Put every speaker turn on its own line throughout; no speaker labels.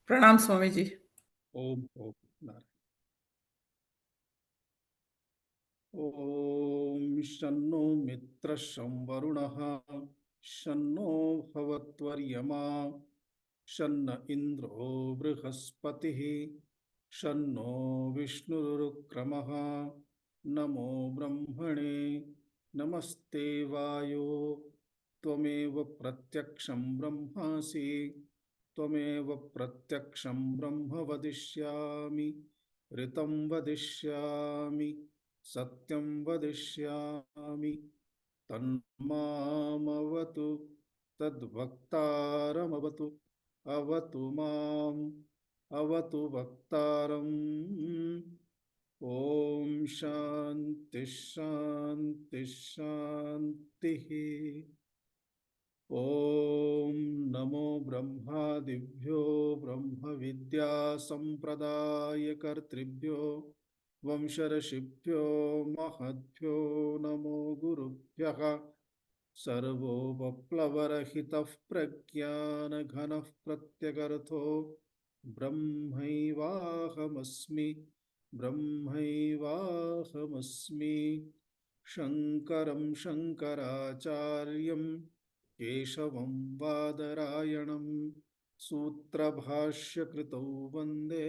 प्रणाम स्वामी जी।
ओम ओम ओम शन्नो मित्र शं वरुणः शन्नो भवत्वर्यमा शन्न इंद्रो बृहस्पतिः शन्नो विष्णुरुक्रमः नमो ब्रह्मणे नमस्ते वायो त्वमेव प्रत्यक्षं ब्रह्मासि त्वमेव प्रत्यक्षं ब्रह्म वदिष्यामि ऋतं वदिष्यामि सत्यं वदिष्यामि तन्मामवतु तद्वक्तारमवतु अवतु माम् अवतु वक्तारम् ॐ शान्ति शान्ति शान्तिः। ॐ नमो ब्रह्मादिभ्यो ब्रह्मविद्या संप्रदायकर्तृभ्यो वंशर्षिभ्यो महद्भ्यो नमो गुरुभ्यः। सर्वोपप्लवरहितः प्रज्ञानघनः प्रत्यगर्थो ब्रह्मैवाहमस्मि ब्रह्मैवाहमस्मि। शङ्करं शङ्कराचार्यं केशवं बादरायणं सूत्रभाष्यकृतौ वन्दे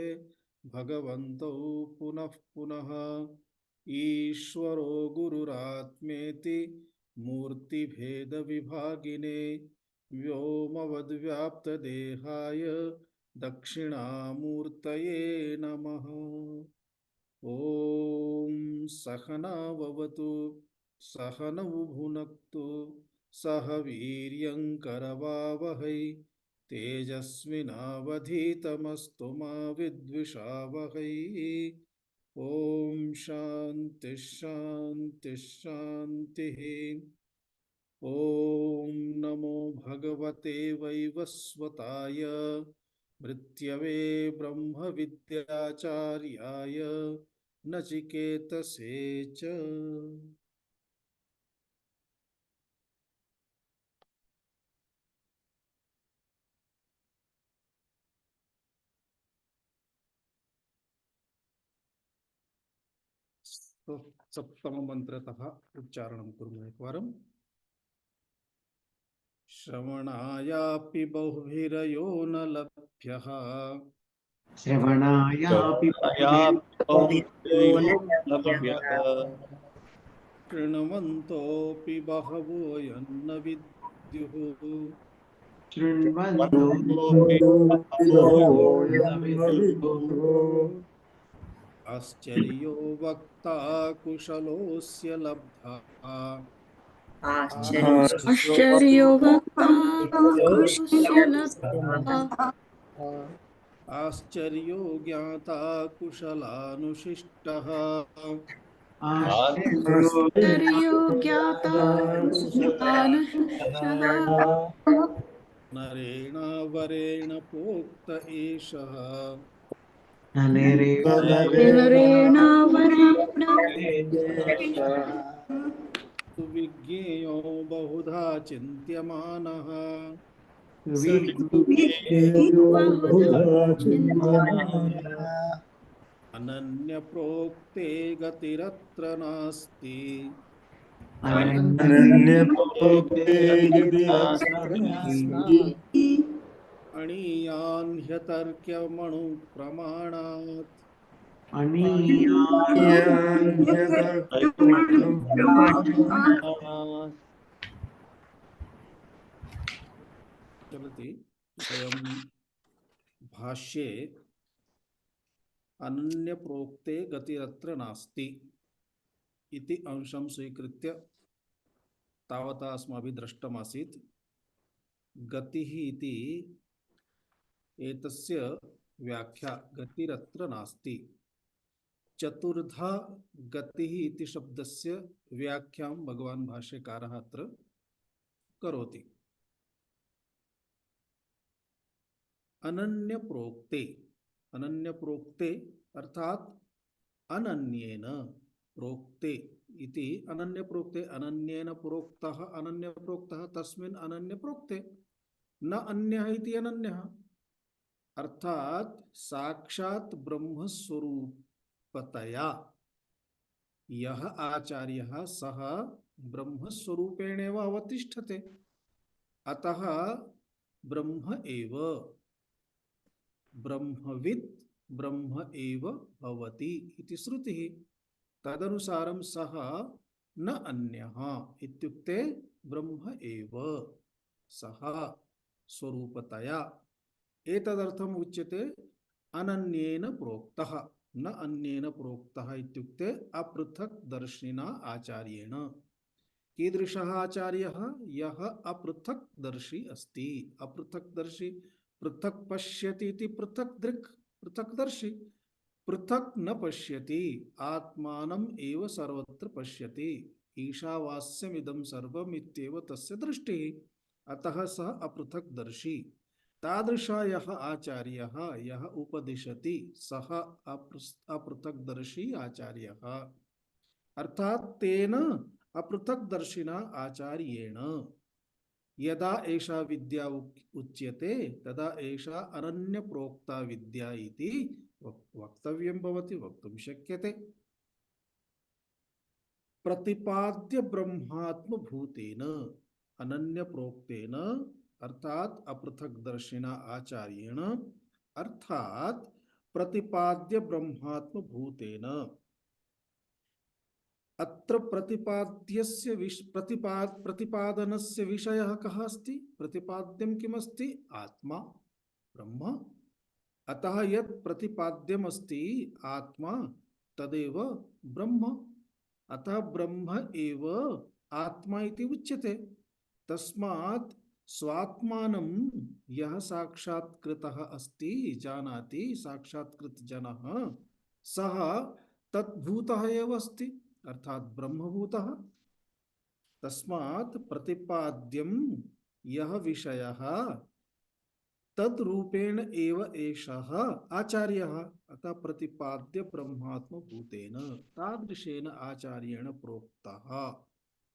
भगवन्तौ पुनः पुनः। ईश्वरो गुरुरात्मेति मूर्तिभेदविभागिने व्योमवद्व्याप्तदेहाय दक्षिणामूर्तये नमः। ॐ सहना भवतु सहनौ भुनक्तु सह वीर्यङ्करवावहै तेजस्विनावधीतमस्तु मा विद्विषावहै। ॐ शान्ति शान्ति शान्तिः। ॐ नमो भगवते वैवस्वताय मृत्यवे ब्रह्मविद्याचार्याय नचिकेतसे च। सप्तममन्त्रतः उच्चारणं कुर्मः एकवारम्। श्रवणायापि बहुभिरयो न लभ्यः
श्रवणायापि
शृण्वन्तोऽपि बहवो यन्न विद्युः आश्चर्यो वक्ता कुशलोऽस्य लब्धः
आश्चर्यो वक्ता कुशलः
आश्चर्यो ज्ञाता कुशलानुशिष्टः
आश्चर्यो ज्ञाता कुशलानुशिष्टः
नरेणावरेण प्रोक्त एषः
नरेणावरेण
सुविज्ञेयो बहुधा चिन्त्यमानः अनन्यप्रोक्ते गतिरत्र नास्ति अणीयान् ह्यतर्क्यमणुप्रमाणात् चलति। वयं भाष्ये अनन्यप्रोक्ते गतिरत्र नास्ति इति अंशं स्वीकृत्य तावता अस्माभिः दृष्टमासीत्। गतिः इति एतस्य व्याख्या गतिरत्र नास्ति। चतुर्धा गतिः इति शब्दस्य व्याख्यां भगवान् भाष्यकारः अत्र करोति। अनन्यप्रोक्ते, अनन्यप्रोक्ते अर्थात अनन्येन प्रोक्ते इति अनन्यप्रोक्ते, अनन्येन प्रोक्तः अनन्यप्रोक्तः तस्मिन् अनन्यप्रोक्ते, न अन्यः इति अनन्यः। अर्थात साक्षात ब्रह्म स्वरूपतया यह आचार्यः सः ब्रह्म स्वरूपेणेव अवतिष्ठते, अतः ब्रह्म एव ब्रह्मवित् ब्रह्म एव भवति इति श्रुतिः। तदनुसारं सः न अन्यः इत्युक्ते ब्रह्म एव सः स्वरूपतया। एतदर्थम् उच्यते अनन्येन प्रोक्तः, न अन्येन प्रोक्तः इत्युक्ते अपृथक् दर्शिना आचार्येण। कीदृशः आचार्यः? यः अपृथक् दर्शी अस्ति। अपृथक् दर्शी पृथक् पश्यति इति पृथक् दृक्, पृथक् दर्शी। पृथक् न पश्यति, आत्मानम् एव सर्वत्र पश्यति। ईशावास्यमिदं सर्वम् इत्येव तस्य दृष्टिः, अतः सः अपृथक् दर्शी। तादृशः यः आचार्यः यः उपदिशति सः अपृथक् दर्शी आचार्यः, अर्थात तेन अपृथक् दर्शिना आचार्येण यदा एषा विद्या उच्यते तदा एषा अनन्य प्रोक्ता विद्या इति वक्तव्यं भवति, वक्तुं शक्यते। प्रतिपाद्य ब्रह्मात्म भूतेन अनन्य प्रोक्तेन अर्थात अपृथक् दर्शिना आचार्येण, अर्थात प्रतिपाद्य ब्रह्मात्म भूतेन। अत्र प्रतिपाद्यस्य प्रतिपादनस्य विषयः कः अस्ति? प्रतिपाद्यं किमस्ति? आत्मा ब्रह्म। अतः यत् प्रतिपाद्यमस्ति आत्मा तदेव ब्रह्म, अतः ब्रह्म एव आत्मा इति उच्यते। तस्मात् स्वात्मानं यः साक्षात्कृतः अस्ति जानाति, साक्षात्कृत जनः सः तद्भूतः एव अस्ति, अर्थात ब्रह्मभूतः। तस्मात् प्रतिपाद्यं यः विषयः तद्रूपेण एव एषः आचार्यः, अतः प्रतिपाद्य ब्रह्मात्म भूतेन तादृशेन आचार्येण प्रोक्तः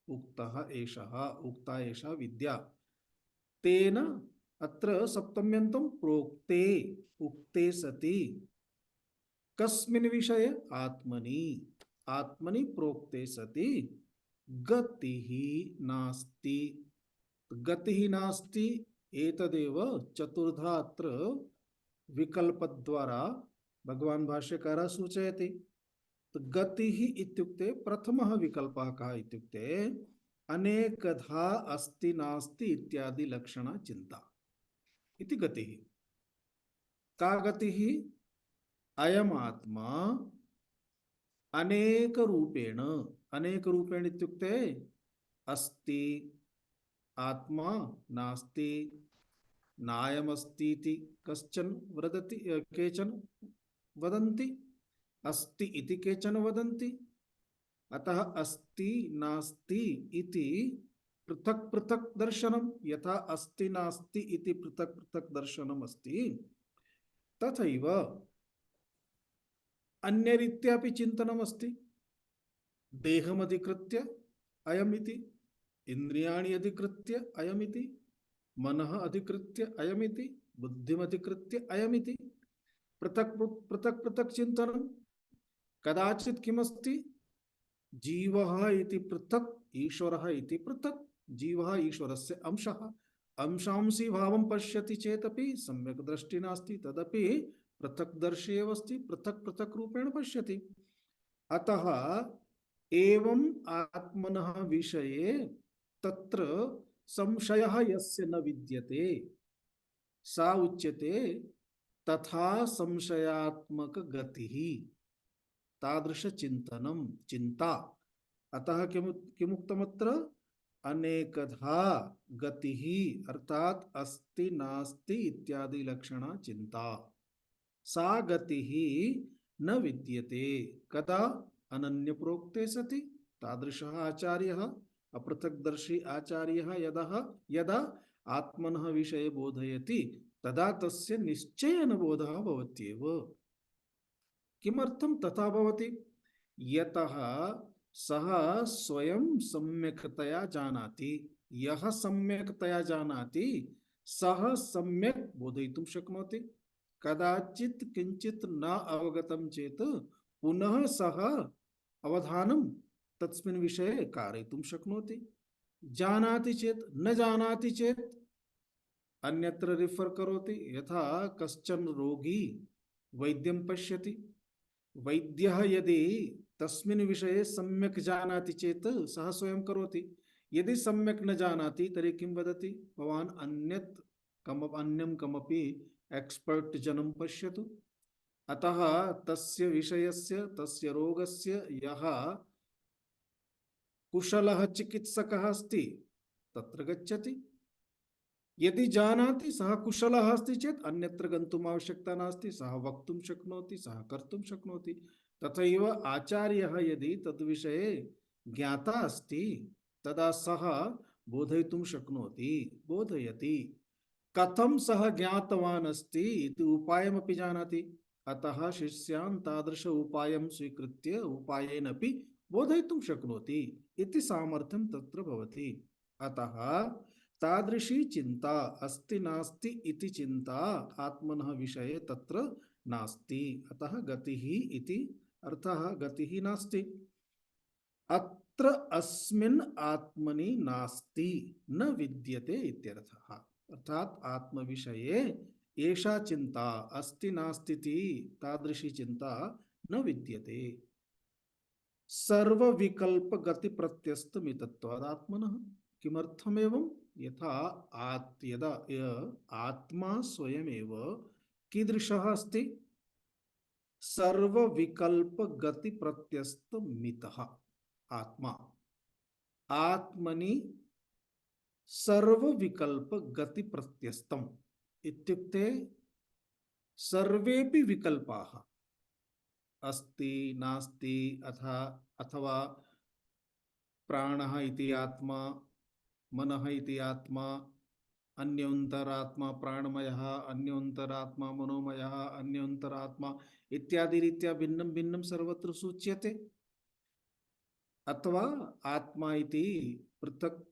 उक्तः एषः, उक्ता एषा विद्या। तेन अत्र सप्तम्यन्तं प्रोक्ते, उक्ते सति कस्मिन् विषये? आत्मनि। आत्मनि प्रोक्ते सति गतिः नास्ति। गतिः नास्ति एतदेव चतुर्धा अत्र विकल्पद्वारा भगवान् भाष्यकारः सूचयति। तो गतिः इत्युक्ते प्रथमः विकल्पः कः इत्युक्ते अनेकधा अस्ति नास्ति इत्यादि लक्षणा चिन्ता इति गतिः। का गतिः? अयम् आत्मा अनेक रूपेण, अनेक रूपेण इत्युक्ते अस्ति, आत्मा नास्ति, नायमस्ति इति कश्चन वदति, केचन वदन्ति, अस्ति इति केचन वदन्ति। अतः अस्ति नास्ति इति पृथक् पृथक् दर्शनं, यथा अस्ति नास्ति इति पृथक् पृथक् दर्शनम् अस्ति, तथैव अन्यरीत्यापि चिन्तनम् अस्ति। देहमधिकृत्य अयमिति, इन्द्रियाणि अधिकृत्य अयमिति, मनः अधिकृत्य अयमिति, बुद्धिमधिकृत्य अयमिति, पृथक् पृथक् पृथक् चिन्तनं। कदाचित् किमस्ति? जीवः इति पृथक्, ईश्वरः इति पृथक्। जीवः ईश्वरस्य अंशः, अंशांसी भावं पश्यति चेदपि सम्यक् दृष्टि नास्ति, तदपि पृथक् दर्शी एव अस्ति, पृथक् पृथक् रूपेण पश्यति। अतः एवं आत्मनः विषये तत्र संशयः यस्य न विद्यते सा उच्यते तथा संशयात्मक गतिः, तादृश चिन्तनं, चिंता। अतः किमुक्तमत्र? अनेकधा गतिः, अर्थात अस्ति नास्ति इत्यादि लक्षणा चिंता। सा गतिः न विद्यते कदा? अनन्य प्रोक्ते सति। तादृशः आचार्यः, अपृथक्दर्शी आचार्यः यदा आत्मनः विषये बोधयति तदा तस्य निश्चयेन बोधः भवत्येव। किमर्थं तथा भवति? यतः सः स्वयं सम्यक्तया जानाति। यः सम्यक्तया जानाति सः सम्यक् बोधयितुं शक्नोति। कदाचित् किंचित न अवगतं चेत पुनः सः अवधानं तस्मिन् विषये कारयितुं शक्नोति। जानाति चेत् न जानाति चेत् अन्यत्र रिफर करोति। यथा कश्चन रोगी वैद्यं पश्यति, वैद्यः यदि तस्मिन् विषये सम्यक् जानाति चेत् सः स्वयं करोति। यदि सम्यक् न जानाति तर्हि किं वदति, भवान् अन्यं कमपि एक्सपर्ट जनं पश्यतु। अतः तस्य विषयस्य तस्य रोगस्य यः कुशलः चिकित्सकः अस्ति तत्र गच्छति। यदि जानाति सः कुशलः अस्ति चेत् अन्यत्र गन्तुम् आवश्यकता नास्ति, सः वक्तुं शक्नोति, सः कर्तुं शक्नोति। तथैव आचार्यः यदि तद्विषये ज्ञाता अस्ति तदा सः बोधयितुं शक्नोति, बोधयति। कथं सः ज्ञातवान् अस्ति इति उपायमपि जानाति। अतः शिष्यान् तादृश उपायं स्वीकृत्य उपायेनपि बोधयितुं शक्नोति इति सामर्थ्यं तत्र भवति। अतः तादृशी चिंता अस्ति नास्ति इति चिंता आत्मनः विषये तत्र नास्ति। अतः गतिः इति अर्थः गतिः नास्ति। अत्र अस्मिन् आत्मनि नास्ति न विद्यते इत्यर्थः। अर्थात आत्म विषये एषा चिंता अस्ति नास्ति इति तादृशी चिंता न विद्यते। सर्व विकल्प गति प्रत्यस्त मितत्वाद आत्मनः। किमर्थमेवं यथा यदा आत्मा स्वयमेव कीदृशः अस्ति, सर्व विकल्प गति प्रत्यस्त मितः आत्मा। आत्मनि सर्व विकल्प गति प्रत्यस्तम इत्युक्ते सर्वेपि विकल्पाः अस्ति नास्ति अथवा प्राणः इति आत्मा, मनः इति आत्मा, अन्योन्तरात्मा प्राणमयः, अन्योन्तरात्मा मनोमयः, अन्योन्तरात्मा इत्यादि रीत्या भिन्नं भिन्नं सर्वत्र सूच्यते। अथवा आत्मा इति पृथक्,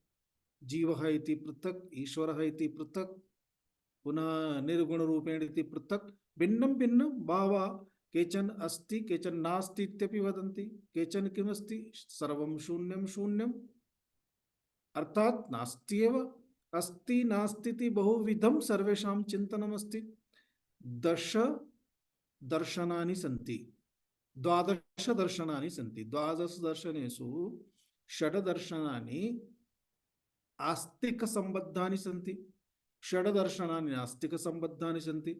जीवः इति पृथक्, ईश्वरः इति पृथक्, पुनः निर्गुणरूपेण इति पृथक्, भिन्नं भिन्नं बहवः। केचन अस्ति केचन नास्ति इत्यपि वदन्ति। केचन किमस्ति, सर्वं शून्यं शून्यम्, अर्थात नास्ति एव। अस्ति नास्ति इति बहुविधं सर्वेषां चिन्तनमस्ति। 10 दर्शनानि सन्ति, 12 दर्शनानि सन्ति। 12 दर्शनेषु 6 दर्शनानि आस्तिकसम्बद्धानि सन्ति, 6 दर्शनानि नास्तिकसम्बद्धानि सन्ति।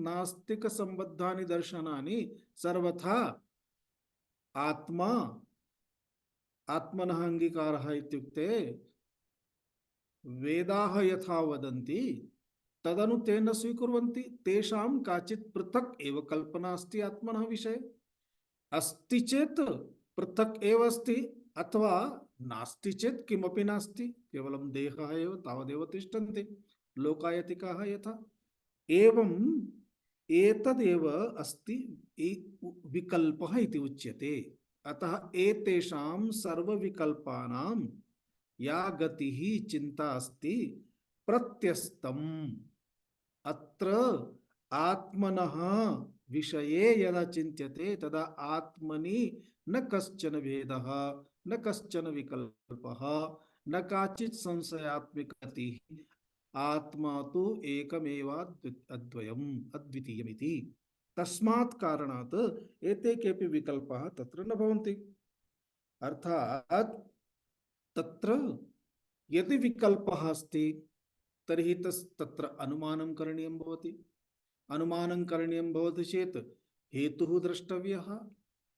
नास्तिकसम्बद्धानि दर्शनानि सर्वथा आत्मा, आत्मनः अंगीकारः इत्युक्ते वेदाः यथा वदन्ति तदनु ते न स्वीकुर्वन्ति। तेषां काचित् पृथक् एव कल्पना अस्ति आत्मनः विषये। अस्ति चेत् पृथक् एव अस्ति, अथवा नास्ति चेत् किमपि नास्ति, केवलं देहः एव, तावदेव तिष्ठन्ति लोकायतिकाः यथा। एवं एतदेव अस्ति विकल्पः इति उच्यते। अतः एतेषां सर्वविकल्पानां या गतिः चिंता अस्ति प्रत्यस्तम्। अत्र आत्मनः विषये यदा चिन्त्यते तदा आत्मनि न कश्चन भेदः, न कश्चन विकल्पः, न काचित् संशयात्मिका गतिः। आत्मा तु एकमेव अद्वयम् अद्वितीयमिति। तस्मात् कारणात् एते केऽपि विकल्पाः तत्र न भवन्ति। अर्थात् तत्र यदि विकल्पः अस्ति तर्हि तत्र अनुमानं करणीयं भवति। अनुमानं करणीयं भवति चेत् हेतुः द्रष्टव्यः,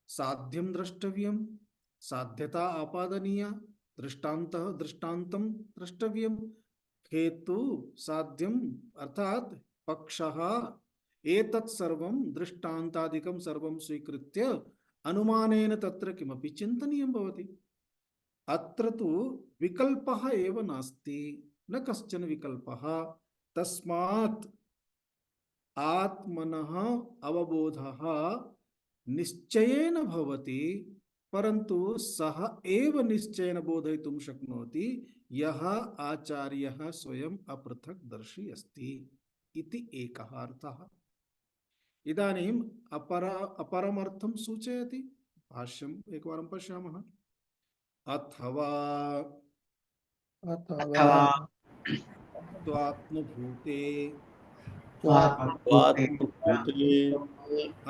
साध्यं द्रष्टव्यं, साध्यता आपादनीया, दृष्टान्तः दृष्टान्तं द्रष्टव्यं। हेतु साध्यम अर्थात पक्षः एतत् सर्वं दृष्टान्तादिकं सर्वं स्वीकृत्य अनुमानेन तत्र किमपि चिन्तनीयं भवति। अत्र तु विकल्पः एव नास्ति, न कश्चन विकल्पः। तस्मात् आत्मनः अवबोधः निश्चयेन भवति, परन्तु सः एव निश्चयेन बोधयितुं शक्नोति यः आचार्यः स्वयं अपृथक् दर्शी अस्ति। इति एकः अर्थः। इदानीम् अपरमर्थं सूचयति। भाष्यम् एकवारं पश्यामः। अथवा
अथवा
त्वात्मभूते
स्वात्मभूते
स्वात्मभूते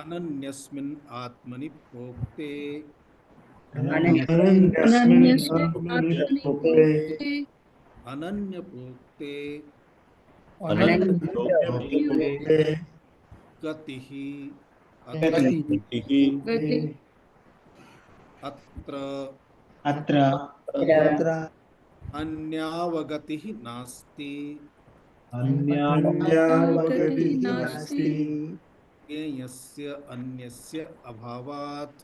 अनन्यस्मिन् आत्मनि प्रोक्ते
अनन्यस्मिन्
अनन्यस्य
आत्मनि
आत्मनि
प्रोक्ते
प्रोक्ते
अनन्यप्रोक्ते
अनन्यप्रोक्ते
गतिः
गतिः
गति
अत्र
अत्र
अन्यावगतिः नास्ति
अन्यावगतिः नास्ति
ज्ञेयस्य अन्यस्य अभावात्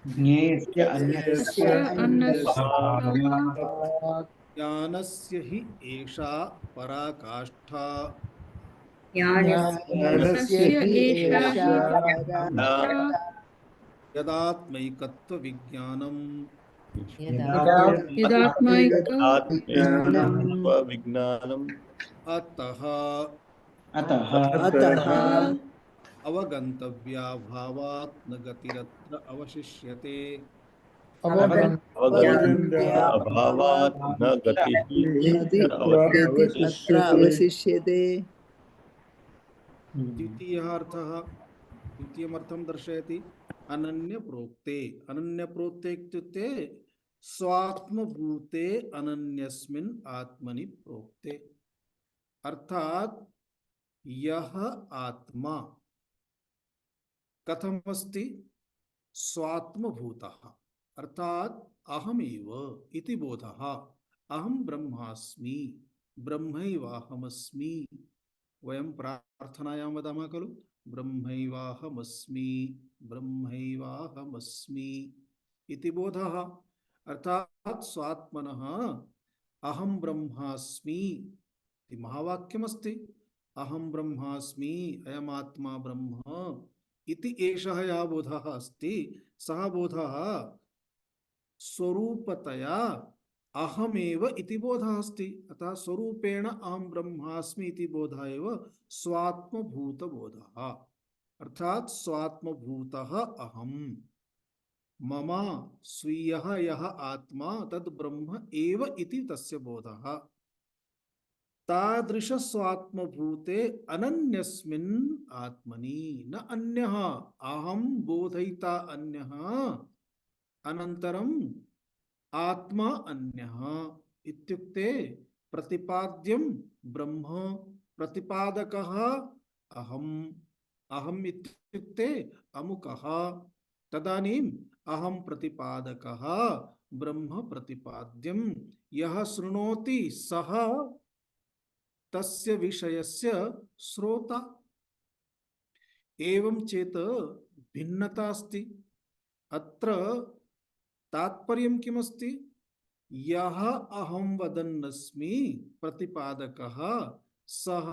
ज्ञेयस्य अन्यस्य
अन्यस्य
अभावात्
ज्ञानस्य हि एषा पराकाष्ठा
ज्ञानस्य एषा हि पराकाष्ठा
यदात्मैकत्वविज्ञानम्
यदात्मैक
विज्ञानम्
अतः
अतः
अवगन्तव्याभावात् न गतिरत्र अवशिष्यते।
अभावात् न गतिः
अत्र अवशिष्यते।
द्वितीयः अर्थः, द्वितीयमर्थं दर्शयति। अनन्यप्रोक्ते, अनन्यप्रोक्ते इत्युक्ते स्वात्मभूते अनन्यस्मिन् आत्मनि प्रोक्ते। अर्थात् यह आत्मा कथमस्ति? स्वात्मभूतः, अर्थात् अहमेव इति बोधः। अहं ब्रह्मास्मि, ब्रह्मैवाहमस्मि। वयं प्रार्थनायां वदामः खलु, ब्रह्मैवाहमस्मि, ब्रह्मैवाहमस्मि इति बोधः। अर्थात् स्वात्मनः अहं ब्रह्मास्मि इति महावाक्यमस्ति। अहं ब्रह्मास्मि, अयमात्मा ब्रह्म इति एषः यः बोधः अस्ति, सः बोधः स्वरूपतया अहमेव इति बोधः अस्ति। अतः स्वरूपेण अहं ब्रह्मास्मि इति बोधः एव स्वात्मभूतबोधः। अर्थात् स्वात्मभूतः अहम्, मम स्वीयः यः आत्मा तद् ब्रह्म एव इति तस्य बोधः। तादृश स्वात्मभूते अनन्यस्मिन् आत्मनि न अन्यः। अहं बोधयिता अन्यः, अनन्तरम् आत्मा अन्यः इत्युक्ते प्रतिपाद्यं ब्रह्म, प्रतिपादकः अहम्, अहम् इत्युक्ते अमुकः। तदानीम् अहं प्रतिपादकः, ब्रह्म प्रतिपाद्यं। यः शृणोति सः तस्य विषयस्य श्रोता। एवं चेत् भिन्नता अस्ति। अत्र तात्पर्यं किमस्ति? यः अहं वदन्नस्मि प्रतिपादकः, सः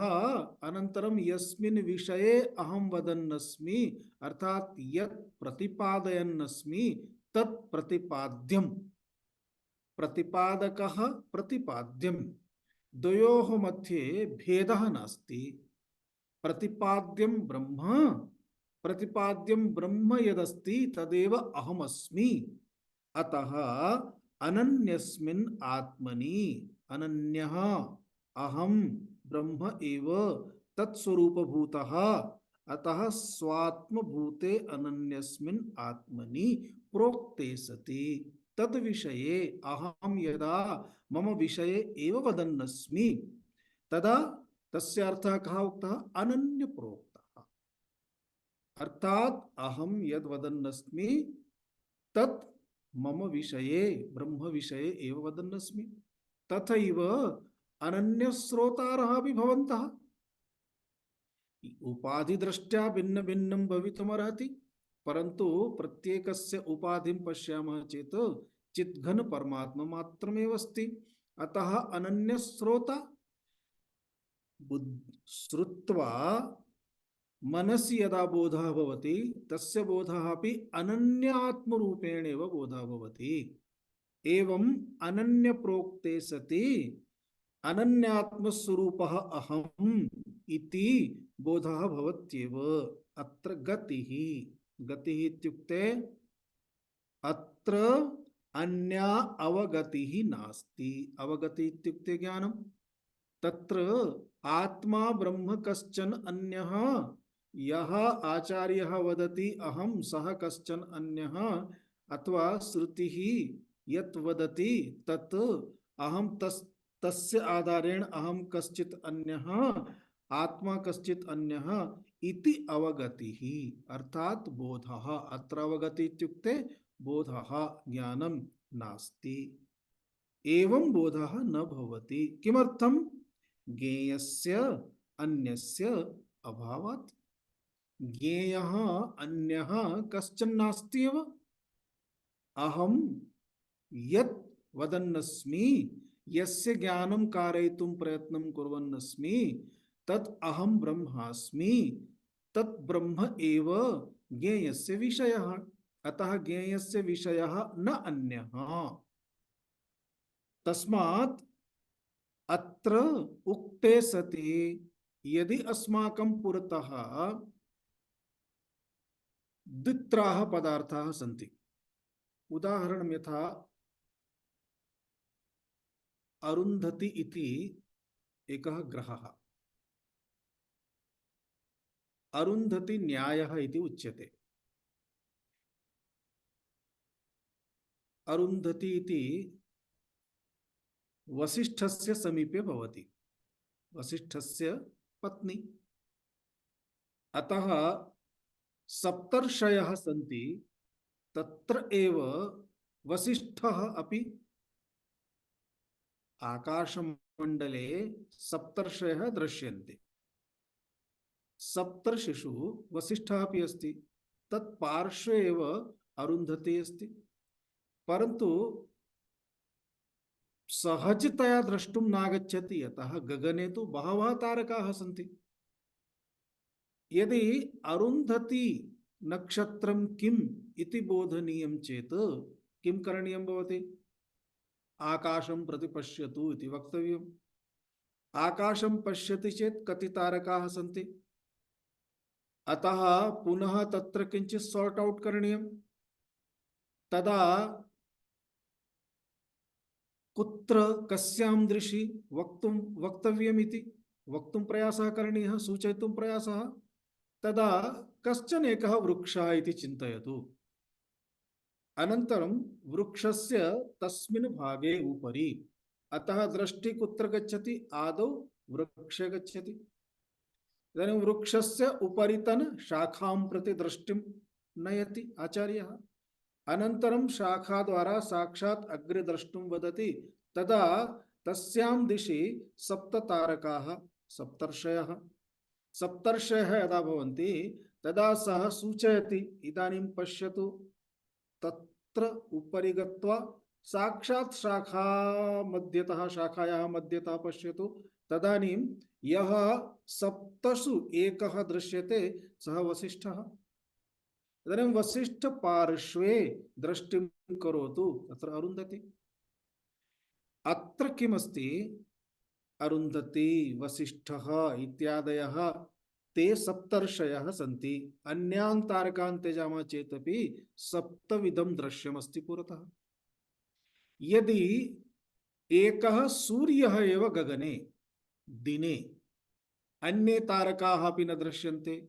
अनन्तरं यस्मिन् विषये अहं वदन्नस्मि, अर्थात् यत् प्रतिपादयन्नस्मि तत् प्रतिपाद्यं। प्रतिपादकः प्रतिपाद्यं, द्वयोः मध्ये भेदः नास्ति। प्रतिपाद्यं ब्रह्म, प्रतिपाद्यं ब्रह्म यदस्ति तदेव अहमस्मि। अतः अनन्यस्मिन् आत्मनि, अनन्यः अहं ब्रह्म एव तत्स्वरूपभूतः। अतः स्वात्मभूते अनन्यस्मिन् आत्मनि प्रोक्ते सति तद्विषये अहं यदा मम विषये एव वदन्नस्मि, तदा तस्य अर्थः कः उक्तः? अनन्य प्रोक्तः। अर्थात् अहं यद् वदन्नस्मि तत् मम विषये, ब्रह्म विषये एव वदन्नस्मि। तथैव अनन्य श्रोतारः अपि भवन्तः। उपाधिदृष्ट्या भिन्न भिन्नं भवितुमर्हति, परन्तु प्रत्येकस्य उपाधिं पश्यामः चेत् चिद्घन परमात्मा मात्रमेव अस्ति। अतः अनन्य श्रोता, श्रुत्वा मनसि यदा बोधः भवति तस्य बोधः अपि अनन्य आत्मरूपेण एव बोधः भवति। एवं अनन्य प्रोक्ते सति अनन्यात्मस्वरूपः अहम् इति बोधः भवत्येव। अत्र गतिः, गतिः इत्युक्ते अत्र अन्या अवगतिः नास्ति। अवगति इत्युक्ते ज्ञानं। तत्र आत्मा ब्रह्म कश्चन अन्यः, यः आचार्यः वदति अहं सः कश्चन अन्यः, अथवा श्रुतिः यत् वदति तत् अहं तस्य आधारेण अहं कश्चित् अन्यः, आत्मा कश्चित् अन्यः इति अवगतिः अर्थात बोधः। अत्र अवगति इत्युक्ते बोधः, ज्ञानं नास्ति। एवं बोधः न भवति। किमर्थं? ज्ञेयस्य अन्यस्य अभावात्। ज्ञेयः अन्यः कश्चन नास्ति एव। अहं यत् वदन्नस्मि, यस्य ज्ञानं कारयितुं प्रयत्नं कुर्वन्नस्मि, तत् अहं ब्रह्मास्मि। तत् ब्रह्म एव ज्ञेयस्य विषयः। अतः ज्ञेयस्य विषयः न अन्यः। तस्मात् अत्र उक्ते सति यदि अस्माकं पुरतः द्वित्राः पदार्थाः सन्ति, उदाहरणं यथा अरुन्धति इति एकः ग्रहः, अरुन्धति न्यायः इति उच्यते। अरुन्धति इति वसिष्ठस्य समीपे भवति, वसिष्ठस्य पत्नी। अतः सप्तर्षयः सन्ति, तत्र एव वसिष्ठः अपि। आकाशमण्डले सप्तर्षयः दृश्यन्ते, सप्तर्षिषु वसिष्ठः अपि अस्ति, तत्पार्श्वे एव अरुन्धती अस्ति। परन्तु सहजतया द्रष्टुं नागच्छति, यतः गगने तु बहवः तारकाः सन्ति। यदि अरुन्धती नक्षत्रं किम् इति बोधनीयं चेत् किं करणीयं भवति? आकाशं प्रति पश्यतु इति वक्तव्यम्। आकाशं पश्यति चेत् कति तारकाः सन्ति? अतः पुनः तत्र किञ्चित् सॉर्ट आउट करणीयं। तदा कुत्र कस्यां दृशि वक्तव्यमिति वक्तुं प्रयासः करणीयः, सूचयितुं प्रयासः। तदा कश्चन एकः वृक्षः इति चिन्तयतु। अनन्तरं वृक्षस्य तस्मिन् भागे उपरि, अतः दृष्टि कुत्र गच्छति? आदौ वृक्षे गच्छति। इदानीं वृक्षस्य उपरितन शाखां प्रति दृष्टिं नयति आचार्यः। अनन्तरं शाखा द्वारा साक्षात् अग्रे द्रष्टुं वदति। तदा तस्यां दिशि सप्त तारकाः, सप्तर्षयः, सप्तर्षयः यदा भवन्ति तदा सः सूचयति, इदानीं पश्यतु। तत्र उपरि गत्वा साक्षात् शाखा मध्यतः, शाखायाः मध्यतः पश्यतु। तदानीं यः सप्तसु एकः दृश्यते सः वसिष्ठः। इदानीं वसिष्ठ पार्श्वे दृष्टिं करोतु, तत्र अरुन्धति। अत्र किमस्ति? अरुन्धति, वसिष्ठः इत्यादयः ते सप्तर्षयः सन्ति। अन्यान् तारकान् त्यजामः चेदपि सप्तविधं दृश्यमस्ति पुरतः। यदि एकः सूर्यः एव गगने दिने, अन्ये तारकाः अपि न दृश्यन्ते,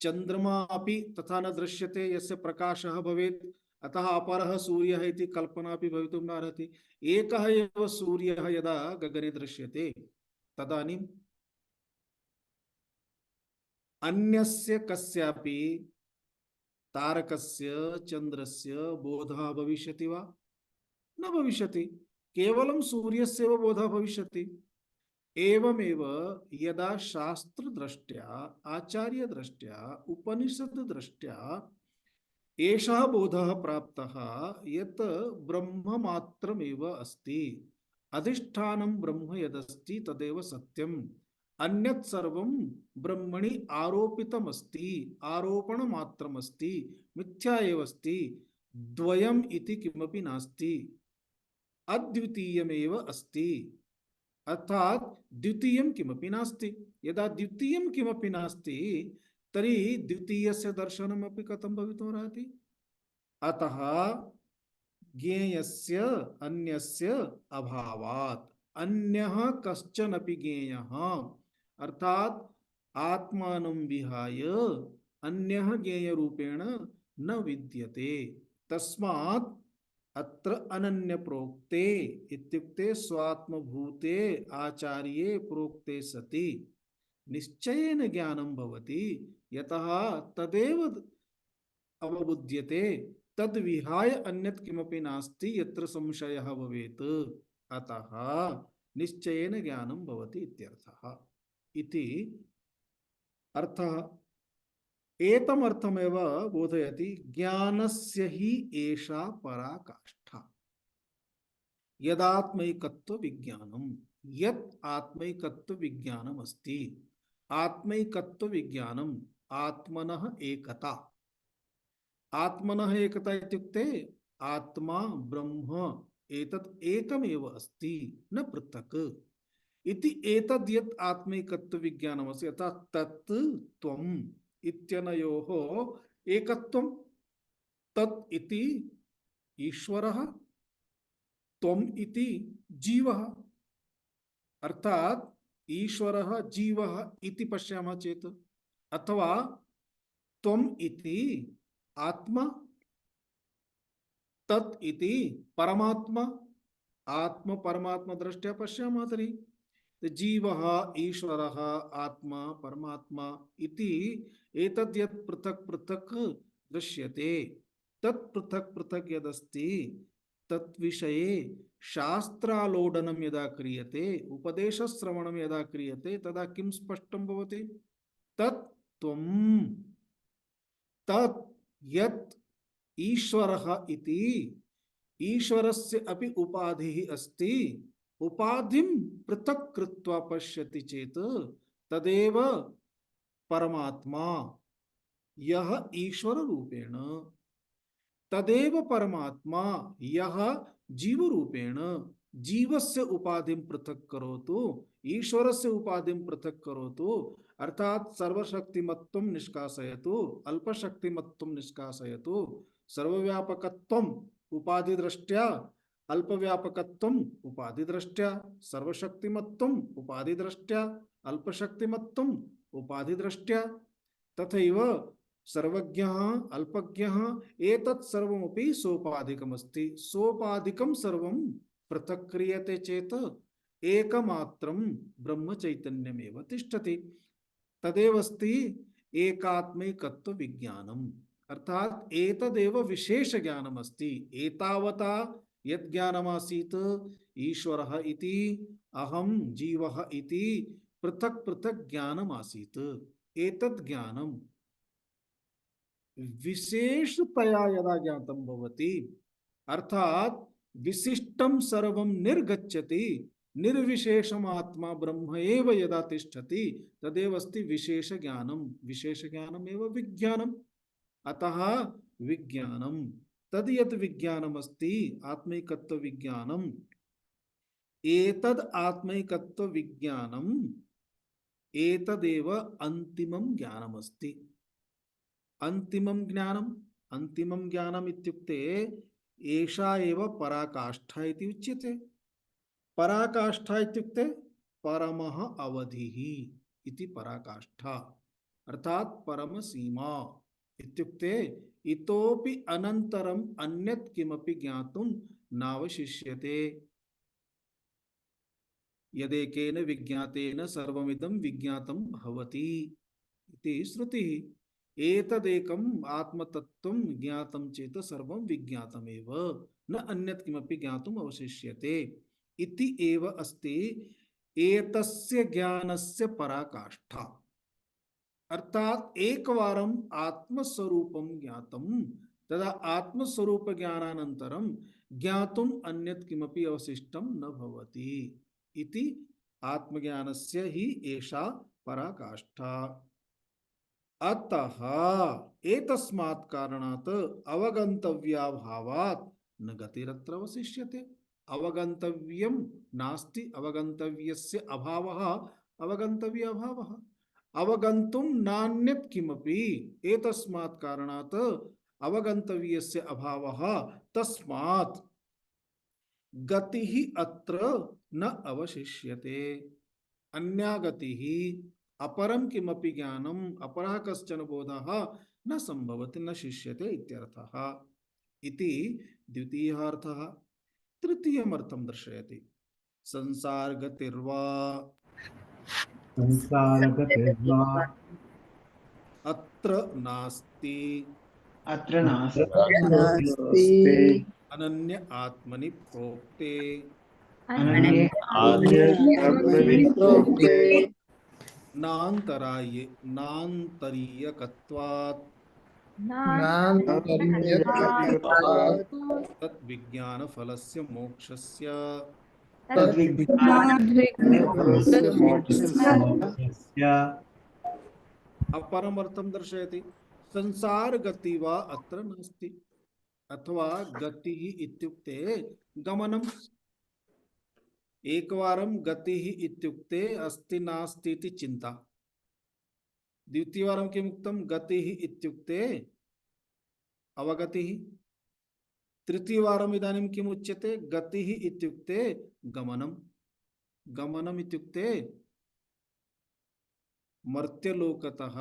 चंद्रमा अपि तथा न दृश्यते यस्य प्रकाशः भवेत्, अतः अपरः सूर्यः इति कल्पना अपि भवितुं नार्हति। एकः एव सूर्यः यदा गगने दृश्यते तदानीं अन्यस्य कस्यापि तारकस्य, चंद्रस्य बोधः भविष्यति वा? न भविष्यति। केवलं सूर्यस्य एव बोधः भविष्यति। एवमेव यदा शास्त्रदृष्ट्या, आचार्यदृष्ट्या, उपनिषद्दृष्ट्या एषः बोधः प्राप्तः यत् ब्रह्ममात्रमेव अस्ति, अधिष्ठानं ब्रह्म यदस्ति तदेव सत्यम्, अन्यत् सर्वं ब्रह्मणि आरोपितमस्ति, आरोपणमात्रमस्ति, मिथ्या एव अस्ति, द्वयम् इति किमपि नास्ति, अद्वितीयमेव अस्ति। अर्थात द्वितीयं किमपि नास्ति। यदा द्वितीयं किमपि नास्ति तर्हि द्वितीयस्य दर्शनमपि कथं भवितुमर्हति। अतः ज्ञेयस्य अन्यस्य अभावात् अन्यः कश्चन अपि ज्ञेयः अर्थात आत्मानं विहाय अन्यः ज्ञेयरूपेण न विद्यते। तस्मात् अत्र अनन्य प्रोक्ते इत्युक्ते स्वात्मभूते आचार्ये प्रोक्ते सति निश्चयेन ज्ञानं भवति। यतः तदेव अवबुध्यते तद विहाय अन्यत् किमपि नास्ति यत्र संशयः भवेत्। अतः निश्चयेन ज्ञानं भवति इत्यर्थः इति अर्थः। एतमर्थमेव बोधयति ज्ञानस्य हि एषा पराकाष्ठा। यदात्मैकत्व विज्ञानम् यत् आत्मैकत्व विज्ञानम् अस्ति। आत्मैकत्व विज्ञानम् आत्मनः एकता। आत्मनः एकता इत्युक्ते आत्मा ब्रह्म एतत् एकमेव अस्ति न पृथक् इति। एतद् यत् आत्मैकत्व विज्ञानमस्ति अर्थात् तत् त्वम् इत्यनयोः एकत्वं। तत् इति ईश्वरः त्वम् इति जीवः। अर्थात ईश्वरः जीवः इति पश्यामः चेत् अथवा त्वम् इति आत्मा तत् इति परमात्मा आत्म परमात्मा दृष्ट्या पश्यामः तर्हि जीवः ईश्वरः आत्मा परमात्मा इति एतद् यत् पृथक् पृथक् दृश्यते तत् पृथक् पृथक् यदस्ति तत् विषये शास्त्रालोडनं यदा क्रियते उपदेशश्रवणं यदा क्रियते तदा किं स्पष्टं भवति। तत् त्वम् तत् यत् ईश्वरः इति ईश्वरस्य अपि उपाधिः अस्ति। उपाधिं पृथक् कृत्वा पश्यति चेत् तदेव परमात्मा यः ईश्वर रूपेण तदेव परमात्मा यः जीव रूपेण जीवस्य उपाधिं पृथक् करोतु ईश्वरस्य उपाधिं पृथक् करोतु। अर्थात सर्वशक्तिमत्वं निष्कासयतु अल्पशक्तिमत्वं निष्कासयतु। सर्वव्यापकत्वम् उपाधिदृष्ट्या अल्पव्यापकत्वम् उपाधिदृष्ट्या सर्वशक्तिमत्वम् उपाधिदृष्ट्या अल्पशक्तिमत्वम् उपाधिदृष्ट्या तथैव सर्वज्ञः अल्पज्ञः एतत् सर्वमपि सोपाधिकमस्ति। सोपाधिकं सर्वं पृथक् क्रियते चेत् एकमात्रं ब्रह्म चैतन्यमेव तिष्ठति। तदेव अस्ति एकात्मैकत्व विज्ञानम्। अर्थात एतदेव विशेष ज्ञानम् अस्ति। एतावता यत् ज्ञानमासीत् ईश्वरः इति अहं जीवः इति पृथक् पृथक् ज्ञानमासीत् एतत् ज्ञानं विशेषतया यदा ज्ञातं भवति अर्थात विशिष्टं सर्वं निर्गच्छति निर्विशेषम् आत्मा ब्रह्म एव यदा तिष्ठति तदेव अस्ति विशेष ज्ञानम्। विशेष ज्ञानमेव विज्ञानम्। अतः विज्ञानम् तद् यत् विज्ञानम् अस्ति आत्मैकत्व विज्ञानम् एतद् आत्मैकत्व विज्ञानम् एतदेव अंतिमं ज्ञानम् अस्ति। अंतिमं ज्ञानम् इत्युक्ते एषा एव पराकाष्ठा इति उच्यते। पराकाष्ठा इत्युक्ते परमः अवधिः इति पराकाष्ठा अर्थात परम सीमा इत्युक्ते इतोपि अनन्तरम् अन्यत् किमपि ज्ञातुं नावशिष्यते। यदेकेन विज्ञातेन सर्वमिदं विज्ञातं भवति इति श्रुतिः। एतदेकम् आत्मतत्त्वं ज्ञातं चेत् सर्वं विज्ञातमेव न अन्यत् किमपि ज्ञातुम् अवशिष्यते इति एव अस्ति एतस्य ज्ञानस्य पराकाष्ठा। अर्थात एकवारम् आत्मस्वरूपं ज्ञातं तदा आत्मस्वरूप ज्ञानानन्तरं ज्ञातुम् अन्यत् किमपि अवशिष्टं न भवति इति आत्मज्ञानस्य हि एषा पराकाष्ठा। अतः एतस्मात् कारणात् अवगन्तव्याभावात् न गतिरत्र अवशिष्यते। अवगंतव्यम नास्ति अवगंतव्यस्य अभावः अवगंतव्य अभावः अवगंतुम नान्यत् किमपि एतस्मात् कारणात् अवगंतव्यस्य अभावः तस्मात् गतिः अत्र न अवशिष्यते अन्या गतिः अपरं किमपि ज्ञानम् अपरः कश्चन बोधः न संभवति न शिष्यते इत्यर्थः इति द्वितीयः अर्थः तृतीयमर्थं दर्शयति संसारगतिर्वा
संसारगतिर्वा
अत्र नास्ति
अत्र नास्ति
नास्ति
अनन्य आत्मनि प्रोक्ते
अनन्ये
प्रोक्ते
नान्तरीयकत्वात् तद्विज्ञानफलस्य मोक्षस्य
तद्विज्ञानस्य
अपरमर्थं दर्शयति संसार गति वा अत्र नास्ति अथवा गतिः इत्युक्ते गमनम् एकवारं गतिः इत्युक्ते अस्ति नास्ति इति चिन्ता द्वितीयवारं किम् उक्तं गतिः इत्युक्ते अवगतिः तृतीयवारम् इदानीं किम् उच्यते गतिः इत्युक्ते गमनम् गमनम् इत्युक्ते मर्त्यलोकतः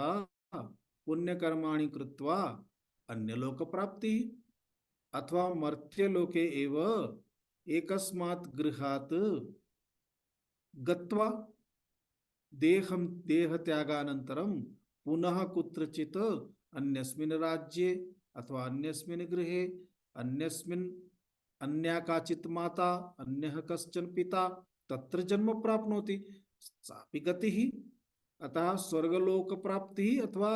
पुण्यकर्माणि कृत्वा अन्यलोकप्राप्तिः अथवा मर्त्यलोके एव एकस्मात् गृहात् गत्वा देहत्यागानन्तरं पुनः कुत्रचित् अन्यस्मिन् राज्ये अथवा अन्यस्मिन् गृहे अन्या काचित् माता अन्यः कश्चन पिता तत्र जन्म प्राप्नोति सापि गतिः अतः स्वर्गलोक प्राप्तिः अथवा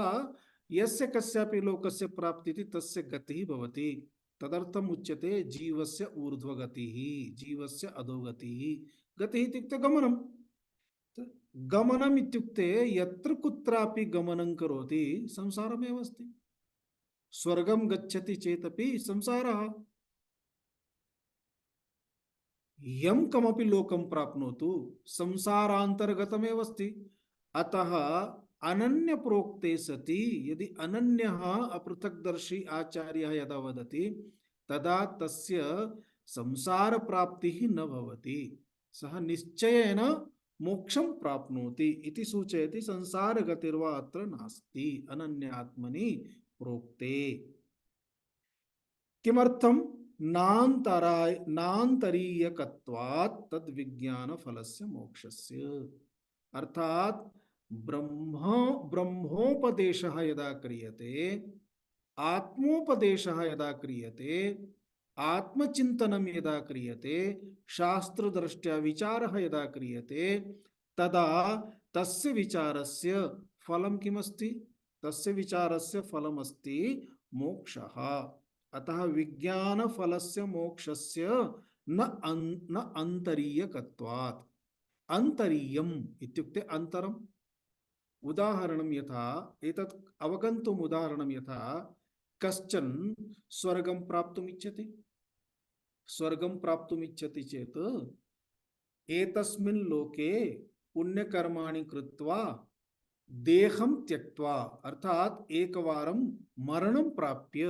यस्य कस्यापि लोकस्य प्राप्तिः तस्य गतिः भवति तदर्थम् उच्यते जीवस्य ऊर्ध्वगतिः जीवस्य अधोगतिः गतिः इत्युक्ते गमनम् गमनम् इत्युक्ते यत्र कुत्रापि गमनं करोति संसारमेव अस्ति स्वर्गं गच्छति चेदपि संसारः यं कमपि लोकं प्राप्नोतु संसारान्तर्गतमेव अस्ति अतः अनन्य प्रोक्ते सति यदि अनन्यः अपृथक्दर्शी आचार्यः यदा वदति तदा तस्य संसार प्राप्तिः न भवति सः निश्चयेन मोक्षं प्राप्नोति इति सूचयति संसार गतिर्वा अत्र नास्ति अनन्यात्मनि प्रोक्ते किमर्थं नान्तरीयकत्वात् तद्विज्ञानफलस्य मोक्षस्य अर्थात ब्रह्मोपदेशः यदा क्रियते आत्मोपदेशः यदा क्रियते आत्मचिन्तनं यदा क्रियते शास्त्रदृष्ट्या विचारः यदा क्रियते तदा तस्य विचारस्य फलं किमस्ति तस्य विचारस्य फलमस्ति मोक्षः अतः विज्ञानफलस्य मोक्षस्य न अन्तरीयकत्वात् अंतरीयम इत्युक्ते अंतरम उदाहरणं यथा एतत् अवगन्तुम् उदाहरणं यथा कश्चन स्वर्गं प्राप्तुमिच्छति चेत् एतस्मिन् लोके पुण्यकर्माणि कृत्वा देहं त्यक्त्वा अर्थात् एकवारं मरणं प्राप्य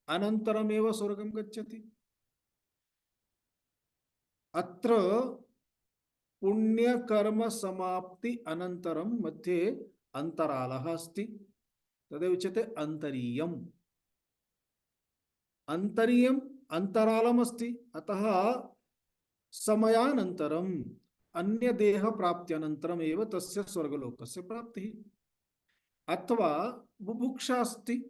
अनन्तरमेव स्वर्गं गच्छति अत्र पुण्यकर्म समाप्ति अनन्तरं मध्ये अंतरालः अस्ति तदेव उच्यते अंतरीयम् अंतरालम् अस्ति अतः समयानन्तरम् अन्य देह प्राप्त्यनन्तरम् एव तस्य स्वर्गलोकस्य प्राप्तिः अथवा बुभुक्षा अस्ति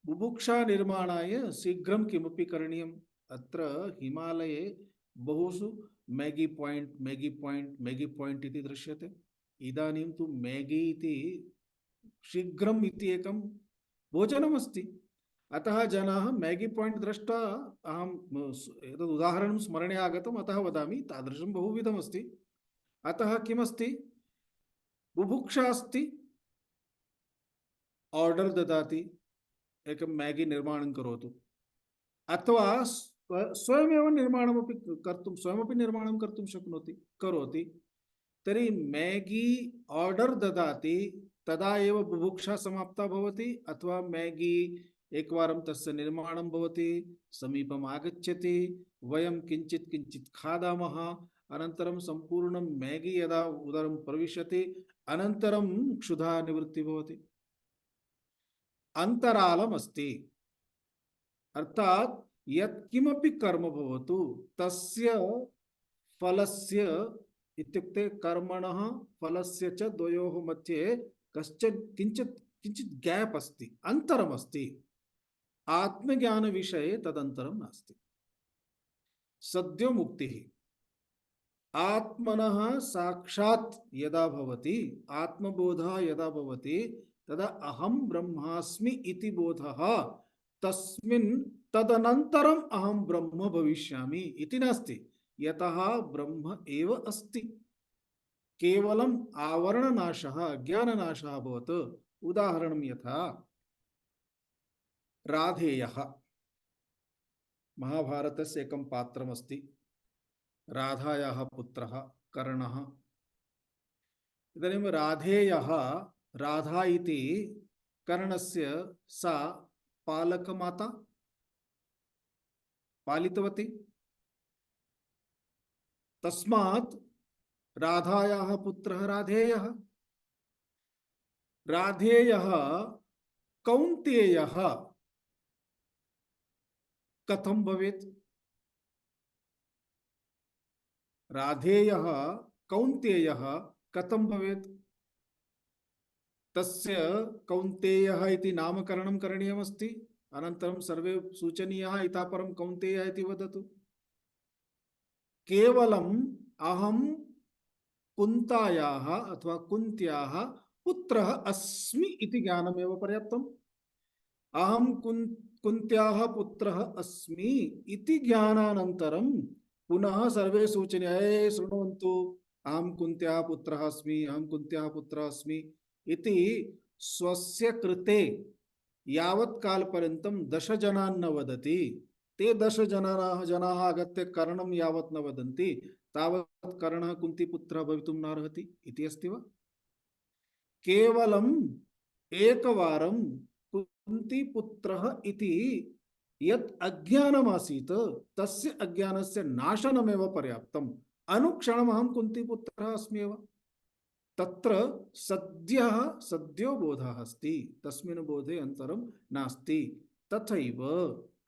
बुभुक्षा निर्माणाय शीघ्रं किमपि करणीयम् अत्र हिमालये बहुषु मैगी पॉइंट इति दृश्यते इदानीं तु मैगी इति शीघ्रम् इति एकं भोजनमस्ति अतः जनाः मैगी पॉइंट दृष्ट्वा अहम् एतद् उदाहरणं स्मरणे आगतम् अतः वदामि तादृशं बहुविधमस्ति अतः किमस्ति बुभुक्षा अस्ति ऑर्डर ददाति एकं मैगी निर्माणं करोतु अथवा स्वयमेव निर्माणमपि कर्तुं स्वयमपि निर्माणं कर्तुं शक्नोति करोति तर्हि मैगी ऑर्डर ददाति तदा एव बुभुक्षा समाप्ता भवति अथवा मैगी एकवारं तस्य निर्माणं भवति समीपम् आगच्छति वयं किञ्चित् किञ्चित् खादामः अनन्तरं सम्पूर्णं मैगी यदा उदरं प्रविशति अनन्तरं क्षुधा निवृत्ति भवति अन्तरालम् अस्ति अर्थात् यत्किमपि कर्म भवतु तस्य फलस्य इत्युक्ते कर्मणः फलस्य च द्वयोः मध्ये कश्चित् किञ्चित् किञ्चित् गैप् अस्ति अन्तरम् अस्ति आत्मज्ञान विषये तदन्तरं नास्ति सद्यो मुक्तिः आत्मनः साक्षात् यदा भवति आत्मबोधः यदा भवति तदा अहं ब्रह्मास्मि इति बोधः तस्मिन् तदनन्तरम् अहं ब्रह्म भविष्यामि इति नास्ति यतः ब्रह्म एव अस्ति केवलम् आवरणनाशः ज्ञाननाशः अभवत् उदाहरणं यथा राधेयः महाभारतस्य एकं पात्रमस्ति राधायाः पुत्रः कर्णः इदानीं राधेयः राधा इति कर्णस्य सा पालकमाता पालितवती तस्मात् राधायाः पुत्रः राधेयः राधेयः कौन्तेयः कथं भवेत् राधेयः कौन्तेयः कथं भवेत् तस्य कौन्तेयः इति नामकरणं करणीयमस्ति अनन्तरं सर्वे सूचनीयाः इतः परं कौन्तेयः इति वदतु केवलम् अहं कुन्तायाः अथवा कुन्त्याः पुत्रः अस्मि इति ज्ञानमेव पर्याप्तम् अहं कुन्त्याः पुत्रः अस्मि इति ज्ञानानन्तरं पुनः सर्वे सूचनीयाः शृण्वन्तु अहं कुन्त्याः पुत्रः अस्मि अहं कुन्त्याः पुत्रः अस्मि इति स्वस्य कृते यावत् कालपर्यन्तं 10 जनान् न वदति ते 10 जनाः आगत्य कर्णं यावत् न वदन्ति तावत् कर्णः कुन्तीपुत्रः भवितुं नार्हति इति अस्ति वा केवलम् एकवारं कुन्तीपुत्रः इति यत् अज्ञानमासीत् तस्य अज्ञानस्य नाशनमेव पर्याप्तम् अनुक्षणम् अहं कुन्तीपुत्रः अस्म्येव तत्र सद्यो बोधः अस्ति तस्मिन् बोधे अन्तरं नास्ति तथैव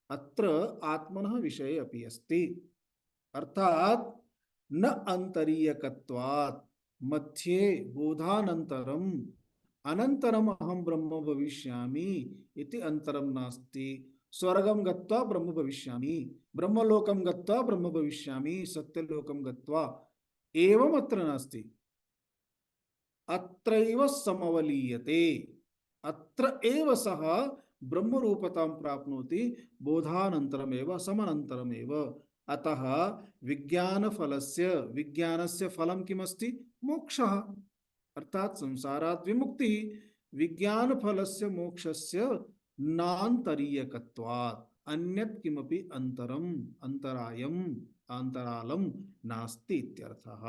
अत्र आत्मनः विषये अपि अस्ति अर्थात् न अन्तरीयकत्वात् मध्ये बोधानन्तरम् अनन्तरम् अहं ब्रह्म भविष्यामि इति अन्तरं नास्ति स्वर्गं गत्वा ब्रह्म भविष्यामि ब्रह्मलोकं गत्वा ब्रह्म भविष्यामि सत्यलोकं गत्वा एवम् अत्र नास्ति अत्रैव समवलीयते अत्र एव सः ब्रह्मरूपतां प्राप्नोति बोधानन्तरमेव समनन्तरमेव अतः विज्ञानस्य फलं किमस्ति मोक्षः अर्थात् संसारात् विमुक्तिः विज्ञानफलस्य मोक्षस्य नान्तरीयकत्वात् अन्यत् किमपि अन्तरालं नास्ति इत्यर्थः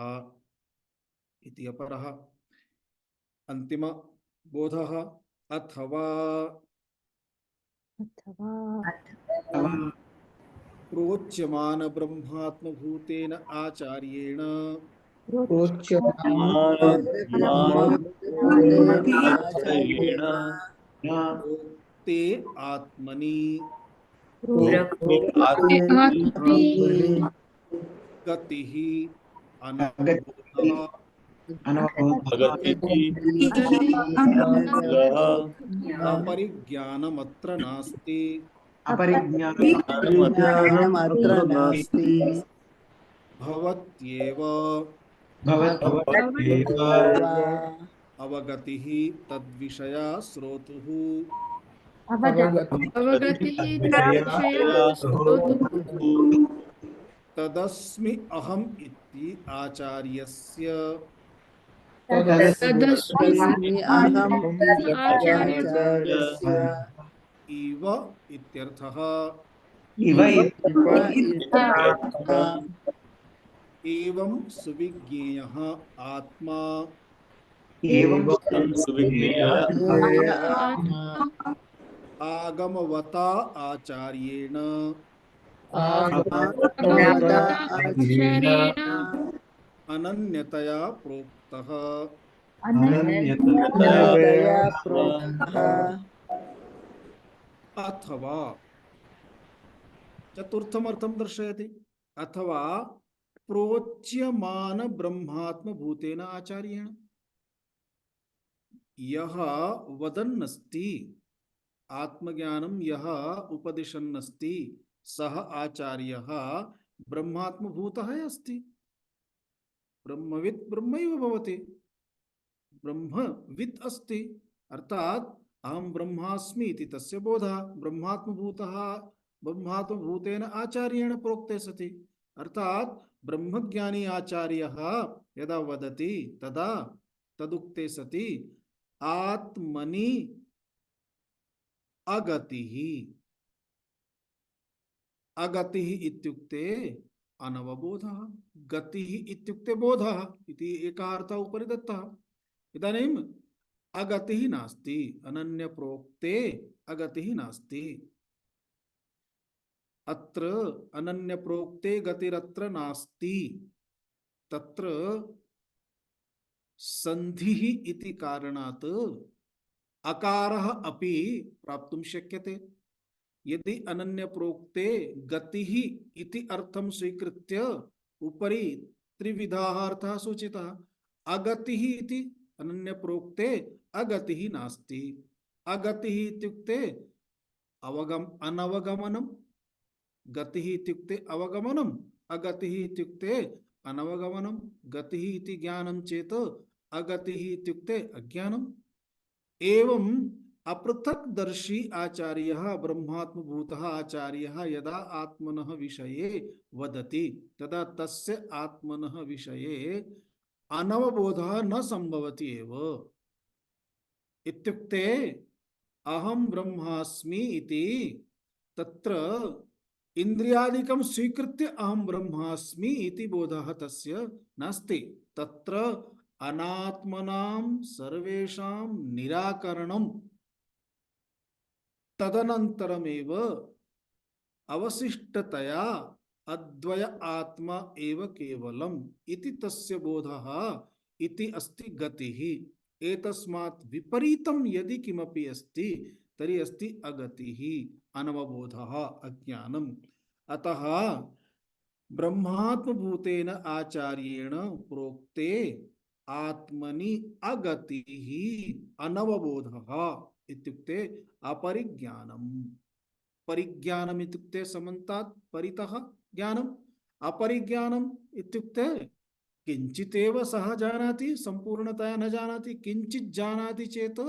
इति अपरः अंतिम बोधः अथवा प्रोच्यमान ब्रह्मात्मभूतेन आचार्येण ते आत्मनि गतिः अपरिज्ञानमत्र नास्ति भवत्येव अवगतिः तद्विषया श्रोतुः तदस्मि अहम् इति आचार्यस्य इव इत्यर्थः
इव
एवं सुविज्ञेयः आत्मा
एवं
आगमवता आचार्येण
आचार्येण
अनन्यतया प्रोक्तः।
अनन्यतया प्रोक्तः
अथवा चतुर्थमर्थं दर्शयति। अथवा प्रोच्यमान ब्रह्मात्म भूतेन आचार्येण यह वदन्नस्ति आत्मज्ञानं यह उपदिशन्नस्ति सः आचार्यः ब्रह्मात्मभूतः अस्ति। ब्रह्मवित् ब्रह्मैव भवति, ब्रह्मवित् अस्ति, अर्थात अहम ब्रह्मास्मि इति तस्य बोधः। ब्रह्मात्मभूतः ब्रह्मात्मभूतेन आचार्येण प्रोक्ते सति, अर्थात ब्रह्मज्ञानी आचार्यः यदा वदति तदा तदुक्ते सति आत्मनि अगतिः। अगतिः इत्युक्ते अनवबोधः, गतिः इत्युक्ते बोधः इति एकः अर्थः उपरि दत्तः। इदानीम् अगतिः नास्ति, अनन्य प्रोक्ते अगतिः नास्ति। अत्र अनन्य प्रोक्ते गतिरत्र नास्ति, तत्र संधिः इति कारणात् अकारः अपि प्राप्तुं शक्यते। यदि अनन्य प्रोक्ते गतिः इति अर्थं स्वीकृत्य उपरि त्रिविधाः अर्थः सूचितः। अगतिः इति अनन्य प्रोक्ते अगतिः नास्ति। अगतिः इत्युक्ते अनवगमनम्, गतिः इत्युक्ते अवगमनम्, अगतिः इत्युक्ते अनवगमनम्। गतिः इति ज्ञानं चेत् अगतिः इत्युक्ते अज्ञानम्। एवं अपृथक्दर्शी आचार्यः ब्रह्मात्मभूतः आचार्यः यदा आत्मनः विषये वदति तदा तस्य आत्मनः विषये अनवबोधः न संभवति एव। इत्युक्ते अहं ब्रह्मास्मि इति तत्र इंद्रियादिकं स्वीकृत्य अहं ब्रह्मास्मि इति बोधः तस्य नास्ति। तत्र अनात्मनां सर्वेषां निराकरणं तदनन्तरमेव अवशिष्टतया अद्वय आत्मा एव केवलम् इति तस्य बोधः इति अस्ति गतिः। एतस्मात् विपरीतं यदि किमपि अस्ति तर्हि अस्ति अगतिः, अनवबोधः, अज्ञानम्। अतः ब्रह्मात्मभूतेन आचार्येण प्रोक्ते आत्मनि अगतिः अनवबोधः इत्युक्ते अपरिज्ञानम्। परिज्ञानम् इत्युक्ते समन्तात् परितः ज्ञानम्। अपरिज्ञानम् इत्युक्ते किंचितेव सः जानाति, संपूर्णतया न जानाति। किंचित् जानाति चेत्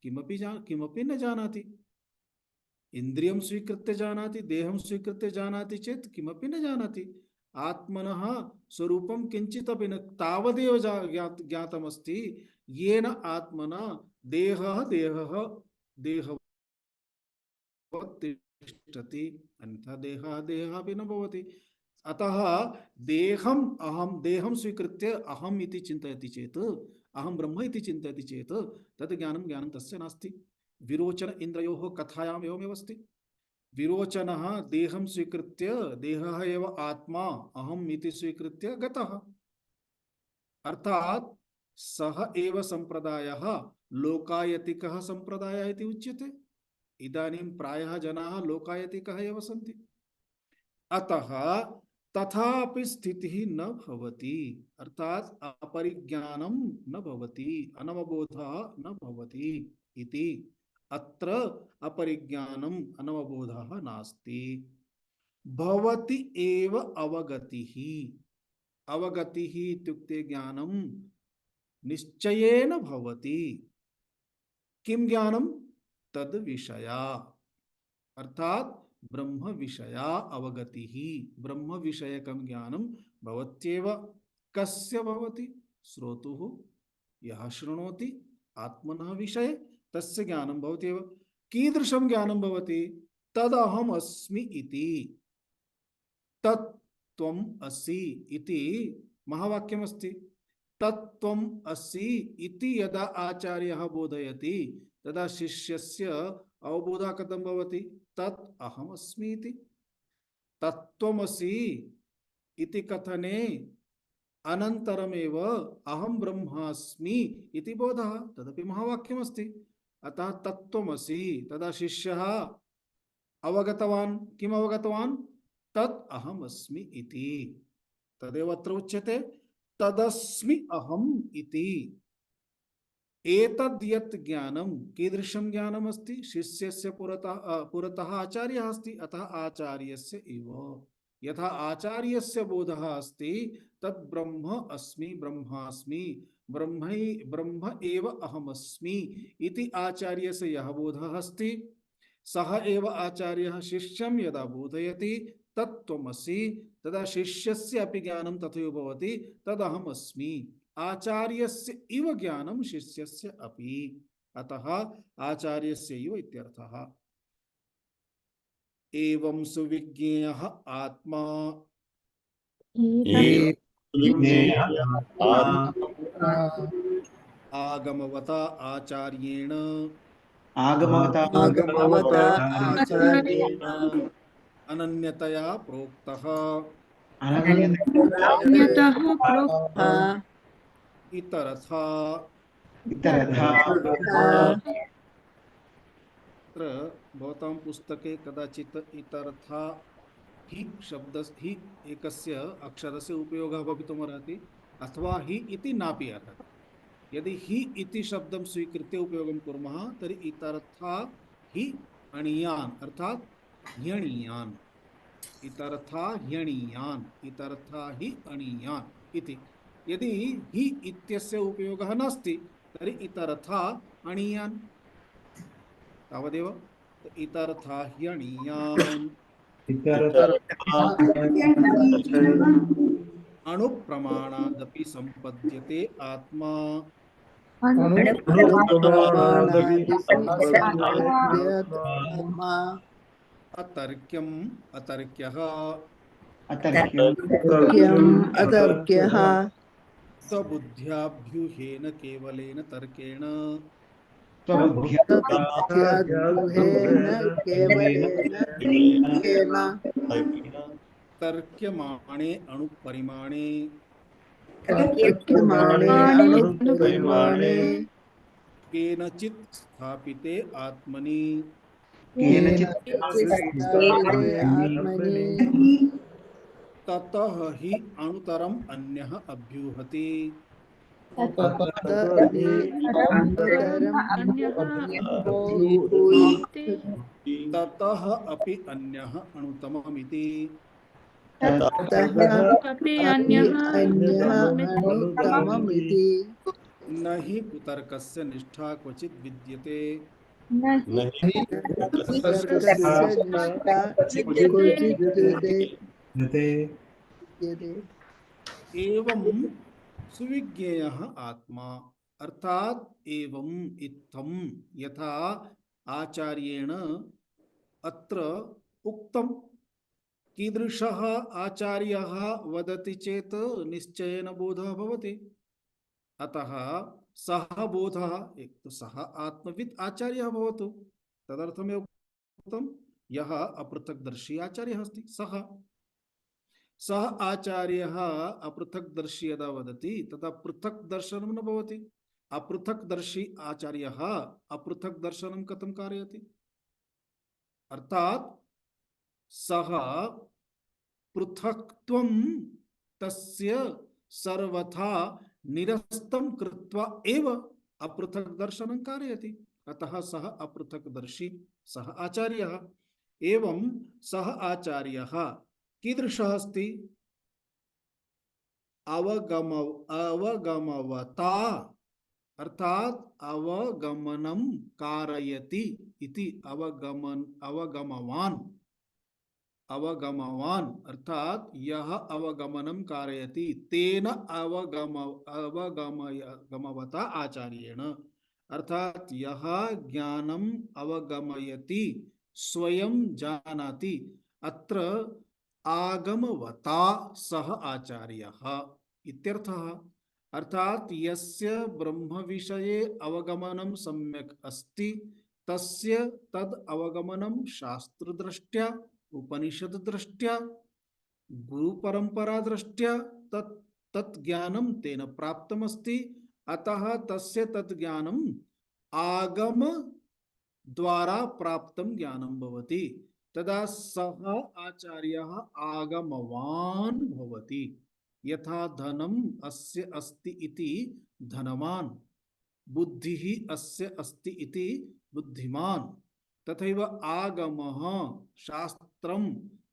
किमपि न जानाति। इंद्रियं स्वीकृत्य जानाति, देहं स्वीकृत्य जानाति चेत् किमपि न जानाति। आत्मनः स्वरूपं किंचिदपि न तावदेव ज्ञातमस्ति येन आत्मना देहः तिष्ठति, अन्यथा देहः अपि न भवति। अतः देहं स्वीकृत्य अहम् इति चिन्तयति चेत्, अहं ब्रह्म इति चिन्तयति चेत् तद् ज्ञानं तस्य नास्ति। विरोचन इन्द्रयोः कथायाम् एवमेव अस्ति। विरोचनः देहं स्वीकृत्य, देहः एव आत्मा अहम् इति स्वीकृत्य गतः। अर्थात् सः एव संप्रदायः लोकायतिकः संप्रदायः इति उच्यते। इदानीं प्रायः जनाः लोकायतिकः एव सन्ति। अतः तथापि स्थितिः न भवति, अर्थात् अपरिज्ञानं न भवति, अनवबोधः न भवति इति। अत्र अपरिज्ञानम् अनवबोधः नास्ति। भवति एव अवगतिः। अवगतिः इत्युक्ते ज्ञानं निश्चयेन भवति। किं ज्ञानं? तद् विषया, अर्थात् ब्रह्म विषया अवगतिः। ब्रह्म विषयकं ज्ञानं भवत्येव। कस्य भवति? श्रोतुः, यः शृणोति आत्मनः विषये तस्य ज्ञानं भवत्येव। कीदृशं ज्ञानं भवति? तदहम अस्मि इति, तत्त्वम् असि इति महावाक्यमस्ति। तत्त्वम् असि इति यदा आचार्यः बोधयति तदा शिष्यस्य अवबोधः कथं भवति? तत् अहम् अस्मि इति। तत्त्वमसि इति कथने अनन्तरमेव अहं ब्रह्मास्मि इति बोधः, तदपि महावाक्यमस्ति। अतः तत्त्वमसि, तदा शिष्यः अवगतवान्, किम् अवगतवान्? तत् अहम् अस्मि इति। तदेव अत्र उच्यते तदस्मि अहम् इति। एतद् यत् ज्ञानं, कीदृशं ज्ञानम् अस्ति? शिष्यस्य पुरतः आचार्यः अस्ति, अतः आचार्यस्य एव। यथा आचार्यस्य बोधः अस्ति तत् ब्रह्म अस्मि, ब्रह्मास्मि, ब्रह्म एव अहमस्मि इति आचार्यस्य यः बोधः अस्ति, सः एव आचार्यः शिष्यं यदा बोधयति तत्त्वमसि, तदा शिष्यस्य अपि ज्ञानं तथैव भवति, तदहमस्मि। आचार्यस्य इव ज्ञानं शिष्यस्य अपि, अतः आचार्यस्य इव इत्यर्थः। एवं सुविज्ञेयः आत्मा आगमवता आचार्येण
आगमवता आचार्येण
अनन्यतया प्रोक्तः
अन्यतः प्रोक्तः
इतरथा। अत्र भवतां पुस्तके कदाचित् इतरथा हि शब्द हि एकस्य अक्षरस्य उपयोगः भवितुमर्हति, अथवा हि इति नापि अर्हति। यदि हि इति शब्दं स्वीकृत्य उपयोगं कुर्मः तर्हि इतरथा हि अणीयान् अर्थात् ह्यणीयान्, इतरथा ह्यणीयान्, इतरथा हि अणीयान् इति। यदि हि इत्यस्य उपयोगः नास्ति तर्हि इतरथा अणीयान् तावदेव। इतरथा ह्यणीयान् अणुप्रमाणादपि सम्पद्यते आत्मा अतर्क्यम् अतर्क्यः
अतर्क्यः
स्वबुद्ध्याभ्यूहेन केवलेन तर्केण तर्क्यमाणे अणुपरिमाणे केनचित् स्थापिते आत्मनि ततः हि अणुतरम् अन्यः अभ्यूहति ततः अपि अन्यः अणुतममिति न हि कुतर्कस्य निष्ठा क्वचित् विद्यते एवं सुविज्ञेयः आत्मा अर्थात एवं इत्थं यथा आचार्येण अत्र उक्तं। कीदृशः आचार्यः वदति चेत् निश्चयेन बोधः भवति। अतः सः बोधः एक तो सः आत्मवित् आचार्यः भवतु, तदर्थमेव उक्तं यः अपृथक्दर्शी आचार्यः अस्ति सः आचार्यः अपृथक्दर्शी यदा वदति तदा पृथक् दर्शनं न भवति। अपृथक्दर्शी आचार्यः अपृथक् दर्शनं कथं कारयति? अर्थात सः पृथक्त्वं तस्य सर्वथा निरस्तं कृत्वा एव अपृथक् दर्शनं कारयति। अतः सः अपृथक्दर्शी सः आचार्यः। एवं सः आचार्यः कीदृशः अस्ति? अवगमवता अर्थात अवगमनं कारयति इति। अवगमवान अर्थात यह अवगमनं कारयति तेन अवगमवता आचार्येण अर्थात यह ज्ञानम अवगमयति स्वयं जानाति अत्र आगमवता सह आचार्यः इत्यर्थः। अर्थात यस्य ब्रह्म विषये अवगमनं सम्यक् अस्ति तस्य तद अवगमनं शास्त्र दृष्ट्या उपनिषद दृष्ट्या गुरु परंपरा दृष्ट्या तत् तत् ज्ञानं तेन प्राप्तमस्ति। अतः तस्य तत् ज्ञानम् आगम द्वारा प्राप्तं ज्ञानं भवति। तदा सः आचार्यः आगमवान् भवति। यथा धनम् अस्य अस्ति इति धनवान्, बुद्धिः अस्य अस्ति इति बुद्धिमान्, तथैव आगमः शास्त्रम्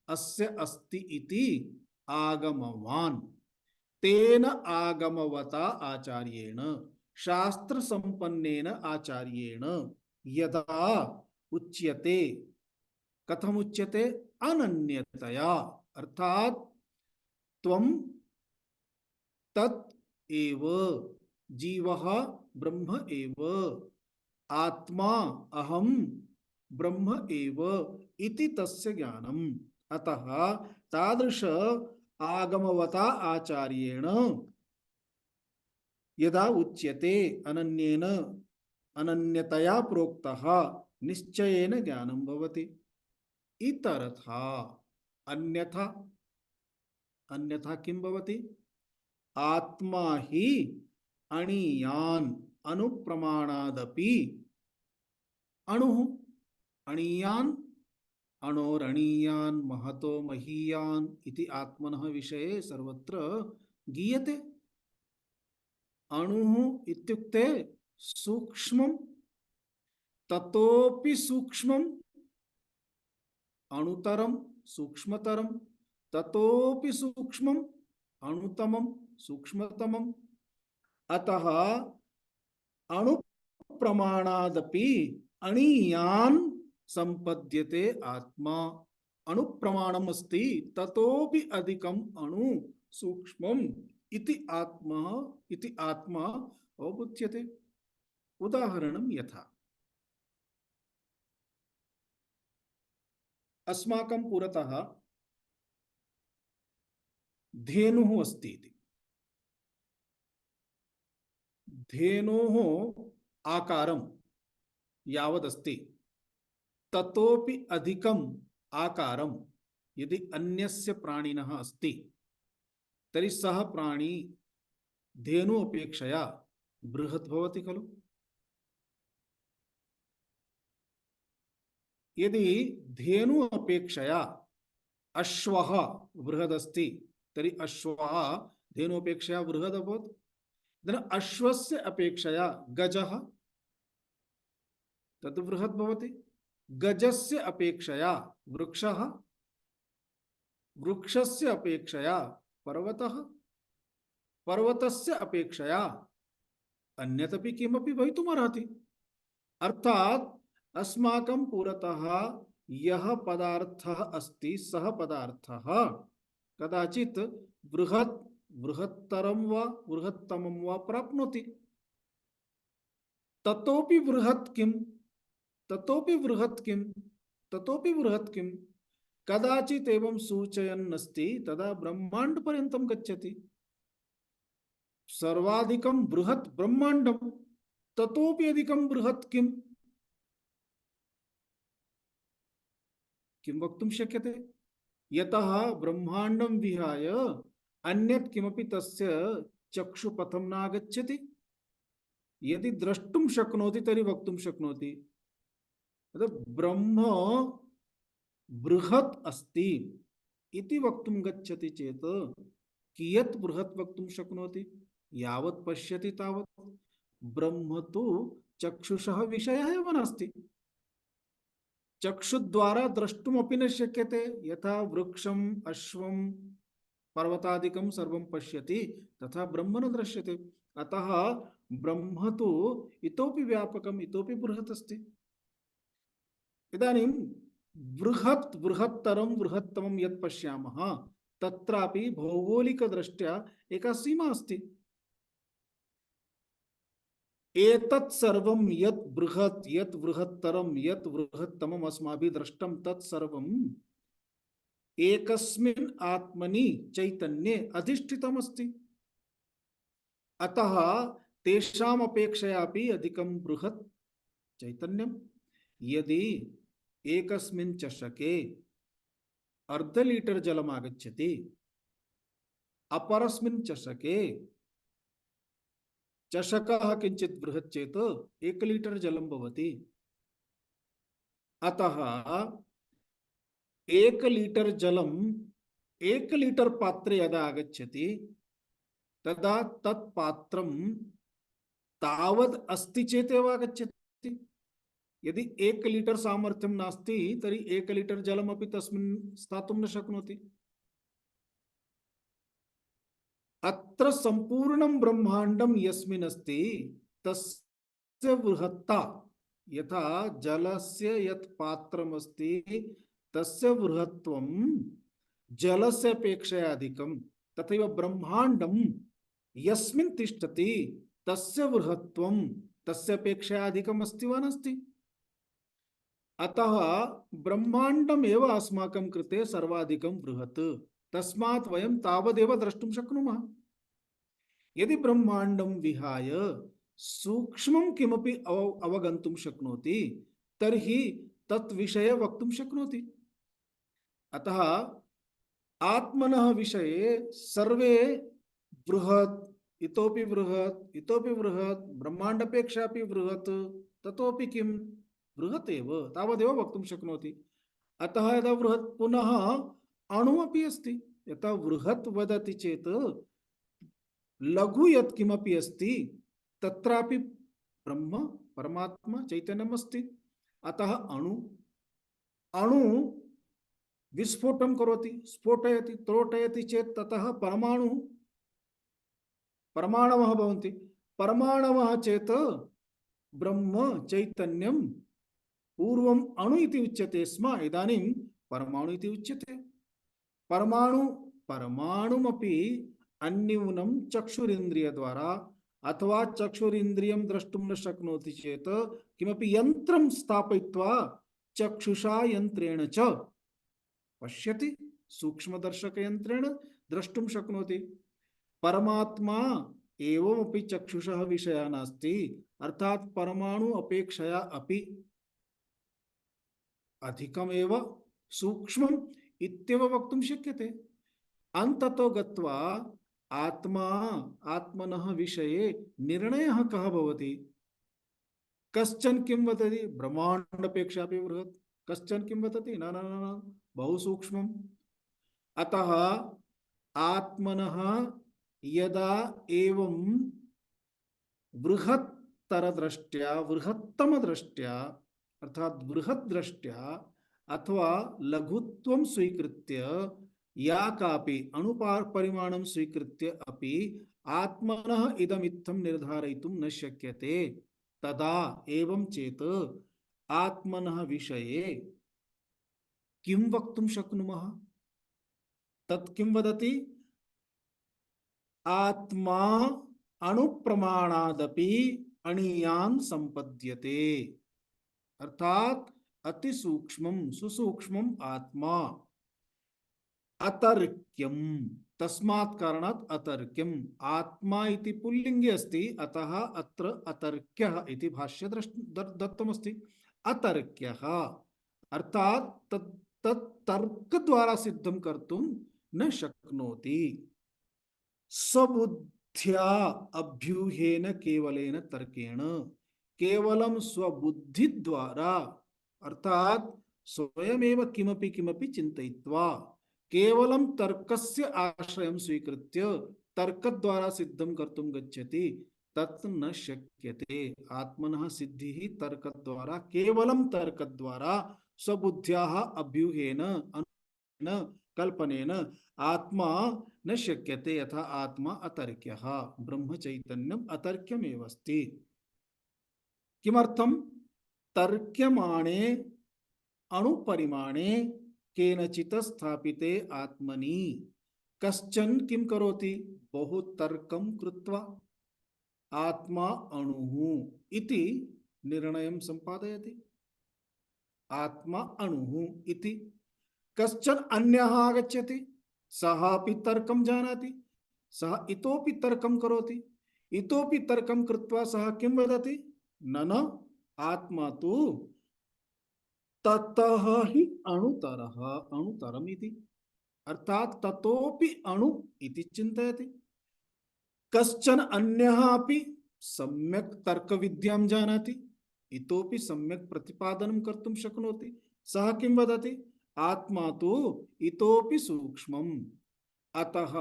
अस्य अस्ति इति आगमवान्। तेन आगमवता आचार्येण शास्त्र संपन्नेन आचार्येण यदा उच्यते, कथम उच्यते? अनन्यतया, अर्थात त्वं तत् एव, जीवः ब्रह्म एव, आत्मा अहम ब्रह्म एव इति तस्य ज्ञानम्। अतः तादृश आगमवता आचार्येण यदा उच्यते अनन्येन अनन्यतया प्रोक्तः निश्चयेन ज्ञानं भवति। इतरथा अन्यथा, अन्यथा किं भवति? आत्मा हि अणीयान् अनुप्रमाणादपि अणुः, अणीयान् अणोरणीयान् महतो महीयान् इति आत्मनः विषये सर्वत्र गीयते। अणुः इत्युक्ते सूक्ष्मं, ततोपि सूक्ष्मं, अणुतरं सूक्ष्मतरं, ततोपि सूक्ष्मं, अणुतमं सूक्ष्मतमम्। अतः अणु प्रमाणादपि अणीयान् संपद्यते आत्मा। अणु प्रमाणम् अस्ति, ततोपि अधिकम् अणु सूक्ष्मम् इति आत्मा अवबुध्यते। उदाहरणं यथा अस्माकं पुरतः धेनुः अस्ति इति। धेनोः आकारं यावदस्ति ततोपि अधिकम् आकारं यदि अन्यस्य प्राणिनः अस्ति तर्हि सः प्राणी धेनु अपेक्षया बृहत् भवति खलु। यदि धेनु अपेक्षया अश्वः बृहदस्ति तर्हि अश्वः धेनु अपेक्षया बृहद् अभवत्। अश्वस्य अपेक्षया गजः तद् बृहत् भवति। गजस्य अपेक्षया वृक्षः, वृक्षस्य अपेक्षया पर्वतः, पर्वतस्य अपेक्षया अन्यतपि किमपि भवितुमर्हति। अर्थात अस्माकं पुरतः यः पदार्थः अस्ति सः पदार्थः कदाचित् बृहत्तरं वा बृहत्तमं वा प्राप्नोति। ततोपि बृहत् किं, ततोपि बृहत् किं, ततोपि बृहत् किं, कदाचित् एवं सूचयन् अस्ति तदा ब्रह्मांड पर्यन्तं गच्छति। सर्वाधिकं बृहत् ब्रह्मांडं, ततोपि अधिकं बृहत् किं, किं वक्तुं शक्यते? यतः ब्रह्मांडं विहाय अन्यत् किमपि तस्य चक्षुपथं नागच्छति। यदि द्रष्टुं शक्नोति तर्हि वक्तुं शक्नोति। ब्रह्म बृहत् अस्ति इति वक्तुं गच्छति चेत् कियत् बृहत् वक्तुं शक्नोति? यावत् पश्यति तावत्। ब्रह्म तु चक्षुषः विषयः एव नास्ति। चक्षुद्वारा द्रष्टुमपि न शक्यते। यथा वृक्षम् अश्वं पर्वतादिकं सर्वं पश्यति तथा ब्रह्म न दृश्यते। अतः ब्रह्म तु इतोपि व्यापकम्, इतोपि बृहत् अस्ति। इदानीं बृहत् बृहत्तरं बृहत्तमं यत् पश्यामः तत्रापि भौगोलिकदृष्ट्या एका सीमा अस्ति। एतत् सर्वं यत् बृहत् यत् बृहत्तरं यत् बृहत्तमम् अस्माभिः दृष्टं तत् सर्वं एकस्मिन् आत्मनि चैतन्ये अधिष्ठितम् अस्ति। अतः तेषाम् अपेक्षयापि अधिकं बृहत् चैतन्यं। यदि एकस्मिन् चषके अर्ध लीटर जलम् आगच्छति, अपरस्मिन् चषके चषकः किंचित् बृहत् चेत् 1 लीटर जलं भवति। अतः 1 लीटर जलम् 1 लीटर पात्रे यदा आगच्छति तदा तत् पात्रं तावद् अस्ति चेतेव आगच्छति। यदि 1 लीटर सामर्थ्यं नास्ति तर्हि 1 लीटर जलमपि तस्मिन् स्थातुं न शक्नोति। अत्र संपूर्णं ब्रह्मांडं यस्मिन् अस्ति तस्य बृहत्ता, यथा जलस्य यत् पात्रम् अस्ति तस्य बृहत्त्वं जलस्य अपेक्षया अधिकं, तथैव ब्रह्मांडं यस्मिन् तिष्ठति तस्य बृहत्त्वं तस्य अपेक्षया अधिकम् अस्ति वा नास्ति? अतः ब्रह्मांडम् एव अस्माकं कृते सर्वाधिकं बृहत्, तस्मात् वयं तावदेव द्रष्टुं शक्नुमः। यदि ब्रह्मांडं विहाय सूक्ष्मं किमपि अवगन्तुं शक्नोति तर्हि तत् विषये वक्तुं शक्नोति। अतः आत्मनः विषये सर्वे बृहत्, इतोपि बृहत्, इतोपि बृहत्, ब्रह्मांडपेक्षापि बृहत्, ततोपि किं बृहत् एव, तावदेव वक्तुं शक्नोति। अतः यदा बृहत् पुनः अणु अपि अस्ति, यथा बृहत् वदति चेत् लघु यत् किमपि अस्ति तत्रापि ब्रह्म परमात्मा चैतन्यम् अस्ति। अतः अणु विस्फोटं करोति, स्फोटयति, त्रोटयति चेत् ततः परमाणवः भवन्ति। परमाणवः चेत् ब्रह्म चैतन्यं पूर्वम् अणु इति उच्यते स्म, इदानीं परमाणु इति उच्यते। परमाणुमपि अन्यूनं चक्षुरिन्द्रिय द्वारा अथवा चक्षुरिन्द्रियं द्रष्टुं न शक्नोति चेत् किमपि यन्त्रं स्थापयित्वा चक्षुषा यन्त्रेण च पश्यति, सूक्ष्मदर्शक यन्त्रेण द्रष्टुं शक्नोति। परमात्मा एवमपि चक्षुषः विषयः नास्ति, अर्थात् परमाणु अपेक्षया अपि अधिकमेव सूक्ष्मम् इत्येव वक्तुं शक्यते। अन्ततो गत्वा आत्मनः विषये निर्णयः कः भवति? कश्चन किं वदति ब्रह्माण्डपेक्षापि बृहत्, कश्चन किं वदति न न न बहु सूक्ष्मम्। अतः आत्मनः यदा एवं बृहत्तरदृष्ट्या बृहत्तमदृष्ट्या अर्थात बृहद्दृष्ट्या अथवा लघुत्वं स्वीकृत्य या कापि अणुपरिमाणं स्वीकृत्य अपि आत्मनः इदमित्थं निर्धारयितुं न शक्यते, तदा एवं चेत् आत्मनः विषये किं वक्तुं शक्नुमः? तत् किं वदति? आत्मा अणुप्रमाणादपि अणीयान् संपद्यते, अर्थात अति सूक्ष्मं सुसूक्ष्मं आत्मा अतर्क्यं, तस्मात् कारणात् अतर्क्यम्। आत्मा इति पुल्लिंगे अस्ति, अतः अत्र अतर्क्यः इति भाष्ये दत्तमस्ति। अतर्क्यः अर्थात तत् तर्क द्वारा सिद्धं कर्तुं न शक्नोति। स्वबुद्ध्या अभ्यूहेन केवलेन तर्केण, केवलं स्वबुद्धि द्वारा अर्थात स्वयमेव किमपि किमपि चिन्तयित्वा केवलं तर्कस्य आश्रयं स्वीकृत्य तर्क द्वारा सिद्धं कर्तुं गच्छति, तत् न शक्यते। आत्मनः सिद्धिः तर्क द्वारा, केवलं तर्क द्वारा स्वबुद्ध्याः अभ्यूहेन कल्पनेन आत्मा न शक्यते। यथा आत्मा अतर्क्यः, ब्रह्म चैतन्यम् अतर्क्यमेव अस्ति। किमर्थं? तर्क्यमाणे अणुपरिमाणे केनचित् स्थापिते आत्मनि कश्चन किं करोति? बहु तर्कं कृत्वा आत्मा अणुः इति निर्णयं सम्पादयति। आत्मा अणुः इति कश्चन अन्यः आगच्छति, सः अपि तर्कं जानाति, सः इतोपि तर्कं करोति, इतोपि तर्कं कृत्वा सः किं वदति, न आत्मा तु ततः हि अणुतरः अणुतरम् इति, अर्थात ततोपि अणु इति चिन्तयति। कश्चन अन्यः अपि सम्यक् तर्कविद्यां जानाति, इतोपि सम्यक् प्रतिपादनं कर्तुं शक्नोति, सः किं वदति, आत्मा तु इतोपि सूक्ष्मम्, अतः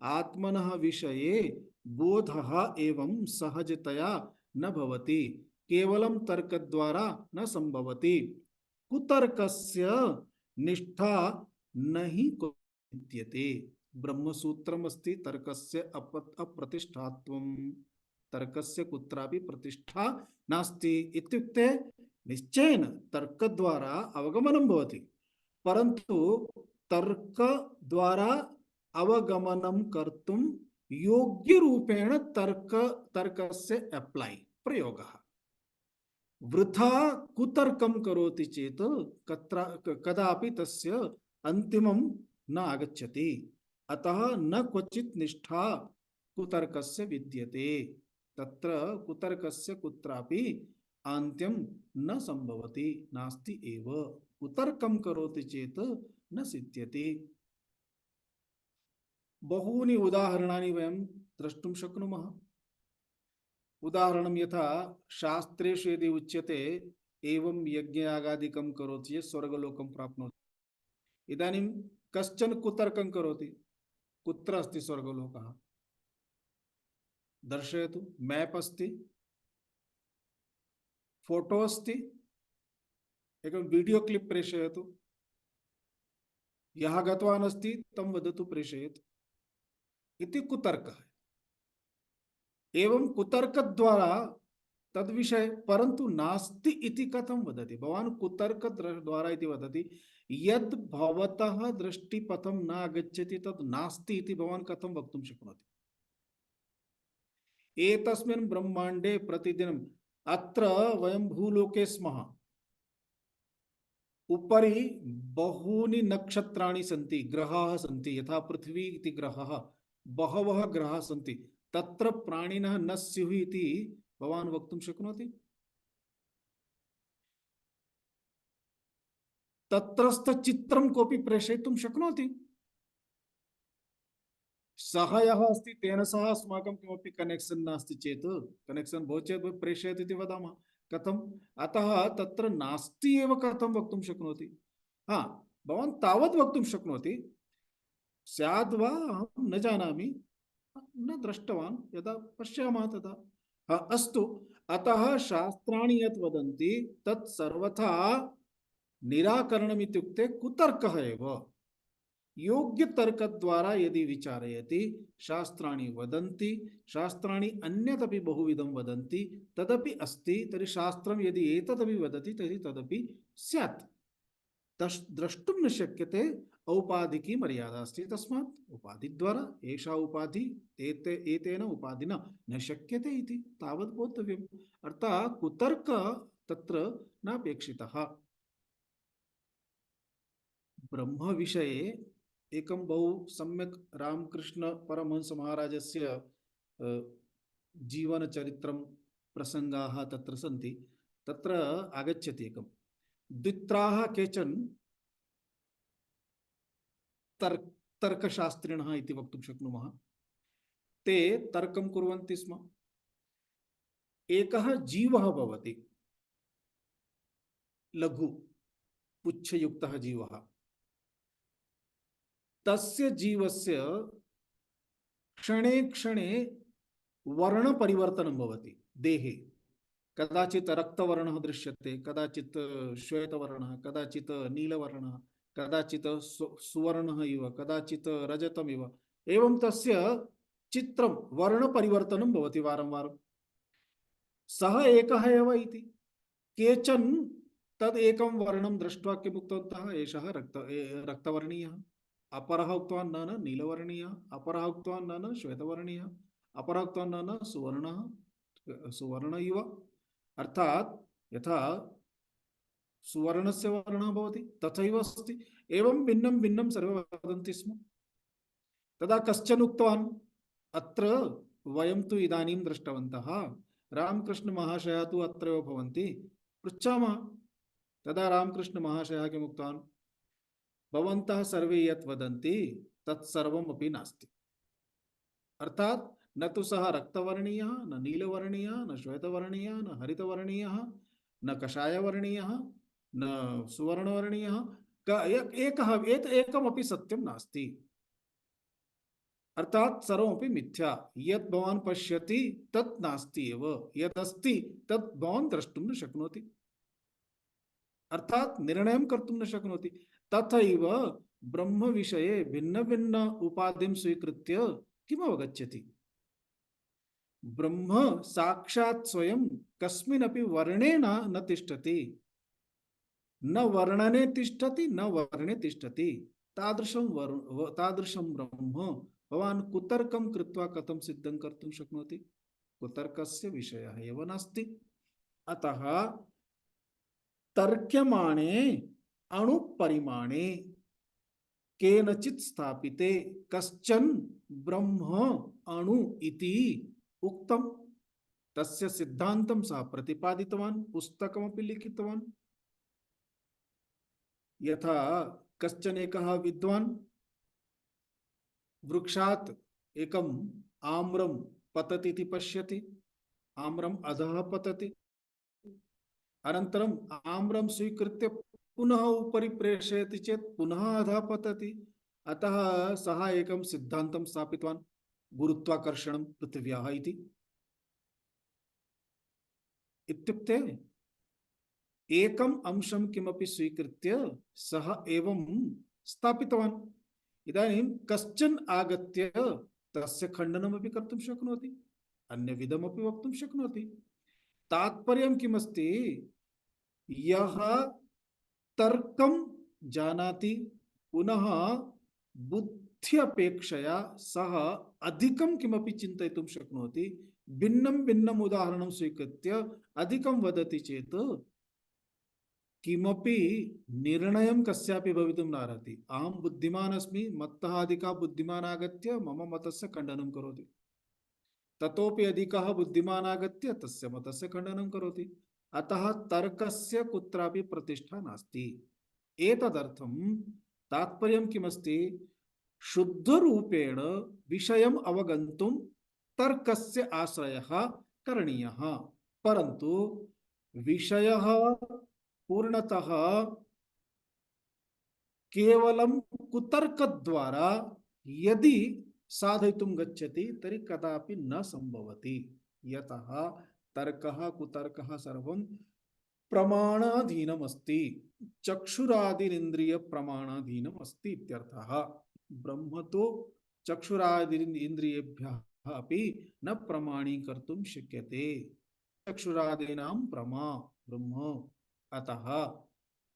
आत्मनः विषये बोधः एवं सहजतया न भवति, केवलं तर्कद्वारा न संभवति। कुतर्कस्य निष्ठा नहि विद्यते। ब्रह्मसूत्रमस्ति तर्कस्य अप्रतिष्ठात्वं, तर्कस्य कुत्रापि प्रतिष्ठा नास्ति इत्युक्ते निश्चयेन तर्कद्वारा अवगमनं भवति, परन्तु तर्कद्वारा अवगमनं कर्तुं योग्यरूपेण तर्कस्य अप्लाई प्रयोगः। वृथा कुतर्कं करोति चेत् कदापि तस्य अन्तिमं न आगच्छति, अतः न क्वचित् निष्ठा कुतर्कस्य विद्यते। तत्र कुतर्कस्य कुत्रापि अन्त्यं न संभवति, नास्ति एव। कुतर्कं करोति चेत् न सिद्ध्यति। बहूनि उदाहरणानि वयं द्रष्टुं शक्नुमः। उदाहरणं यथा शास्त्रेषु यदि उच्यते एवं यज्ञयागादिकं करोति चेत् स्वर्गलोकं प्राप्नोति, इदानीं कश्चन कुतर्कं करोति, कुत्र अस्ति स्वर्गलोकः, दर्शयतु, मैप् अस्ति, फोटो अस्ति, एकं वीडियो क्लिप् प्रेषयतु, यः गतवान् अस्ति तं वदतु प्रेषयतु इति कुतर्कः। एवं कुतर्कद्वारा तद्विषये, परन्तु नास्ति इति कथं वदति भवान्? कुतर्कद्वारा इति वदति, यद् भवतः दृष्टिपथं न आगच्छति तद् नास्ति इति भवान् कथं वक्तुं शक्नोति? एतस्मिन् ब्रह्माण्डे प्रतिदिनं, अत्र वयं भूलोके स्मः, उपरि बहूनि नक्षत्राणि सन्ति, ग्रहाः सन्ति, यथा पृथ्वी इति ग्रहः, बहवः ग्रहाः सन्ति, तत्र प्राणिनः न स्युः इति भवान् वक्तुं शक्नोति? तत्रस्थ चित्रं कोऽपि प्रेषयितुं शक्नोति? सः यः अस्ति तेन सह अस्माकं किमपि कनेक्शन् नास्ति चेत्, कनेक्शन् भवति चेत् प्रेषयतु इति वदामः, कथम्? अतः तत्र नास्ति एव कथं वक्तुं शक्नोति? हाँ, भवान् तावत् वक्तुं शक्नोति, स्याद् वा अहं न जानामि, न दृष्टवान्, यदा पश्यामः तदा। हाँ, अस्तु, अतः शास्त्राणि यत् वदन्ति तत् सर्वथा निराकरणम् इत्युक्ते कुतर्कः एव। योग्यतर्कद्वारा यदि विचारयति, शास्त्राणि वदन्ति, शास्त्राणि अन्यदपि बहुविधं वदन्ति, तदपि अस्ति, तर्हि शास्त्रं यदि एतदपि वदति तर्हि तदपि स्यात्। द्रष्टुं न शक्यते, औपाधिकी मर्यादा अस्ति, तस्मात् उपाधिद्वारा एषा उपाधि एतेन उपाधिना न शक्यते इति तावत् बोद्धव्यम्। अर्थात् कुतर्क तत्र नापेक्षितः। ब्रह्म विषये एकं बहु सम्यक् रामकृष्ण परमहंस महाराजस्य जीवनचरित्रं प्रसंगाः तत्र सन्ति। तत्र आगच्छति एकं द्वित्राः केचन तर्कशास्त्रिणः इति वक्तुं शक्नुमः। ते तर्कं कुर्वन्ति स्म। एकः जीवः भवति, लघु पुच्छयुक्तः जीवः। तस्य जीवस्य क्षणे क्षणे वर्णपरिवर्तनं भवति देहे। कदाचित् रक्तवर्णः दृश्यते, कदाचित् श्वेतवर्णः, कदाचित् नीलवर्णः, कदाचित् सुवर्णः इव, कदाचित् रजतमिव। एवं तस्य चित्रं वर्णपरिवर्तनं भवति वारं वारं। सः एकः एव इति। केचन तद् एकं वर्णं दृष्ट्वा किम् उक्तवन्तः, एषः रक्तवर्णीयः। अपरः उक्तवान् न नीलवर्णीयः, अपरः उक्तवान् न श्वेतवर्णीयः, अपरोक्तं न सुवर्णः सुवर्ण इव, अर्थात यथा सुवर्णस्य वर्णः भवति तथैव अस्ति, एवं भिन्नं भिन्नं सर्वे वदन्ति स्म। तदा कश्चन उक्तवान्, अत्र वयं तु इदानीं दृष्टवन्तः, रामकृष्ण महाशयः तु अत्रैव भवन्ति, पृच्छामः। तदा रामकृष्ण महाशयः किम् उक्तवान्, भवन्तः सर्वे यत् वदन्ति तत्सर्वम् अपि नास्ति। अर्थात न तो सः रक्तवर्णीयः, न नीलवर्णीयः, न श्वेतवर्णीयः, न हरितवर्णीयः, न कषायवर्णीयः, न सुवर्णवर्णीयः, एकमपि सत्यं नास्ति। अर्थात सर्वमपि मिथ्या। यत् भवान् पश्यति तत् नास्ति एव, यत् अस्ति तत् भवान् द्रष्टुं न शक्नोति, अर्थात निर्णयं कर्तुं न शक्नोति। तथैव ब्रह्म विषये भिन्न भिन्न उपाधिं स्वीकृत्य किम् अवगच्छति? ब्रह्म साक्षात् स्वयं कस्मिन्नपि वर्णे न तिष्ठति, न वर्णने तिष्ठति, न वर्णे तिष्ठति। तादृशं ब्रह्म भवान् कुतर्कं कृत्वा कथं सिद्धं कर्तुं शक्नोति? कुतर्कस्य विषयः एव नास्ति। अतः तर्क्यमाणे अणुपरिमाणे केनचित् स्थापिते कश्चन ब्रह्म अणु इति उक्तम्। तस्य सिद्धान्तं सः प्रतिपादितवान्, पुस्तकमपि लिखितवान्। यथा कश्चन एकः विद्वान् वृक्षात् एकम् आम्रं पतति इति पश्यति, आम्रम् अधः पतति, अनन्तरम् आम्रं स्वीकृत्य पुनः उपरि प्रेषयति चेत् पुनः अधः पतति। अतः सः एकं सिद्धान्तं स्थापितवान्, गुरुत्वाकर्षणं पृथिव्याः इति। इत्युक्ते एकम् अंशं किमपि स्वीकृत्य सः एवं स्थापितवान्। इदानीं कश्चन आगत्य तस्य खण्डनमपि कर्तुं शक्नोति, अन्यविधमपि वक्तुं शक्नोति। तात्पर्यं किमस्ति? यः तर्कं जानाति, पुनः बुद्ध्यपेक्षया सः अधिकं किमपि चिन्तयितुं शक्नोति, भिन्नं भिन्नम् उदाहरणं स्वीकृत्य अधिकं वदति चेत् किमपि निर्णयं कस्यापि भवितुं नार्हति। अहं बुद्धिमान् अस्मि, मत्तः अधिकः बुद्धिमान् आगत्य मम मतस्य खण्डनं करोति, ततोपि अधिकः बुद्धिमान् आगत्य तस्य मतस्य खण्डनं करोति। अतः तर्कस्य कुत्रापि प्रतिष्ठा नास्ति। एतदर्थं तात्पर्यं किमस्ति? शुद्धरूपेण विषयम् अवगन्तुं तर्कस्य आश्रयः करणीयः, परन्तु विषयः पूर्णतः केवलं कुतर्कद्वारा यदि साधयितुं गच्छति तर्हि कदापि न संभवति। यतः तर्कः कुतर्कः सर्वं प्रमाणाधीनम् अस्ति, चक्षुरादिरिन्द्रिय प्रमाणाधीनम् अस्ति इत्यर्थः। ब्रह्म तो चक्षुरादिरिन्द्रियेभ्यः अपि न प्रमाणीकर्तुं शक्यते। चक्षुरादीनां प्रमा ब्रह्म। अतः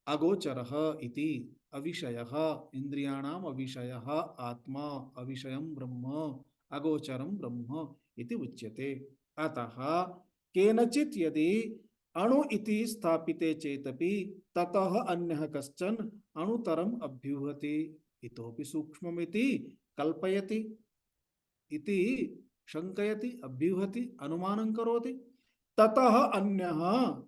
अगोचरः इति अविषयः, इन्द्रियाणाम् अविषयः आत्मा, अविषयं ब्रह्म, अगोचरं ब्रह्म इति उच्यते। अतः केनचित् यदि अणु इति स्थापिते चेतपि ततः अन्यः कश्चन अणुतरम् अभ्युहति, इतोपि सूक्ष्ममिति कल्पयति, इति शङ्कयति, अभ्युहति, अनुमानं करोति। ततः अन्यः,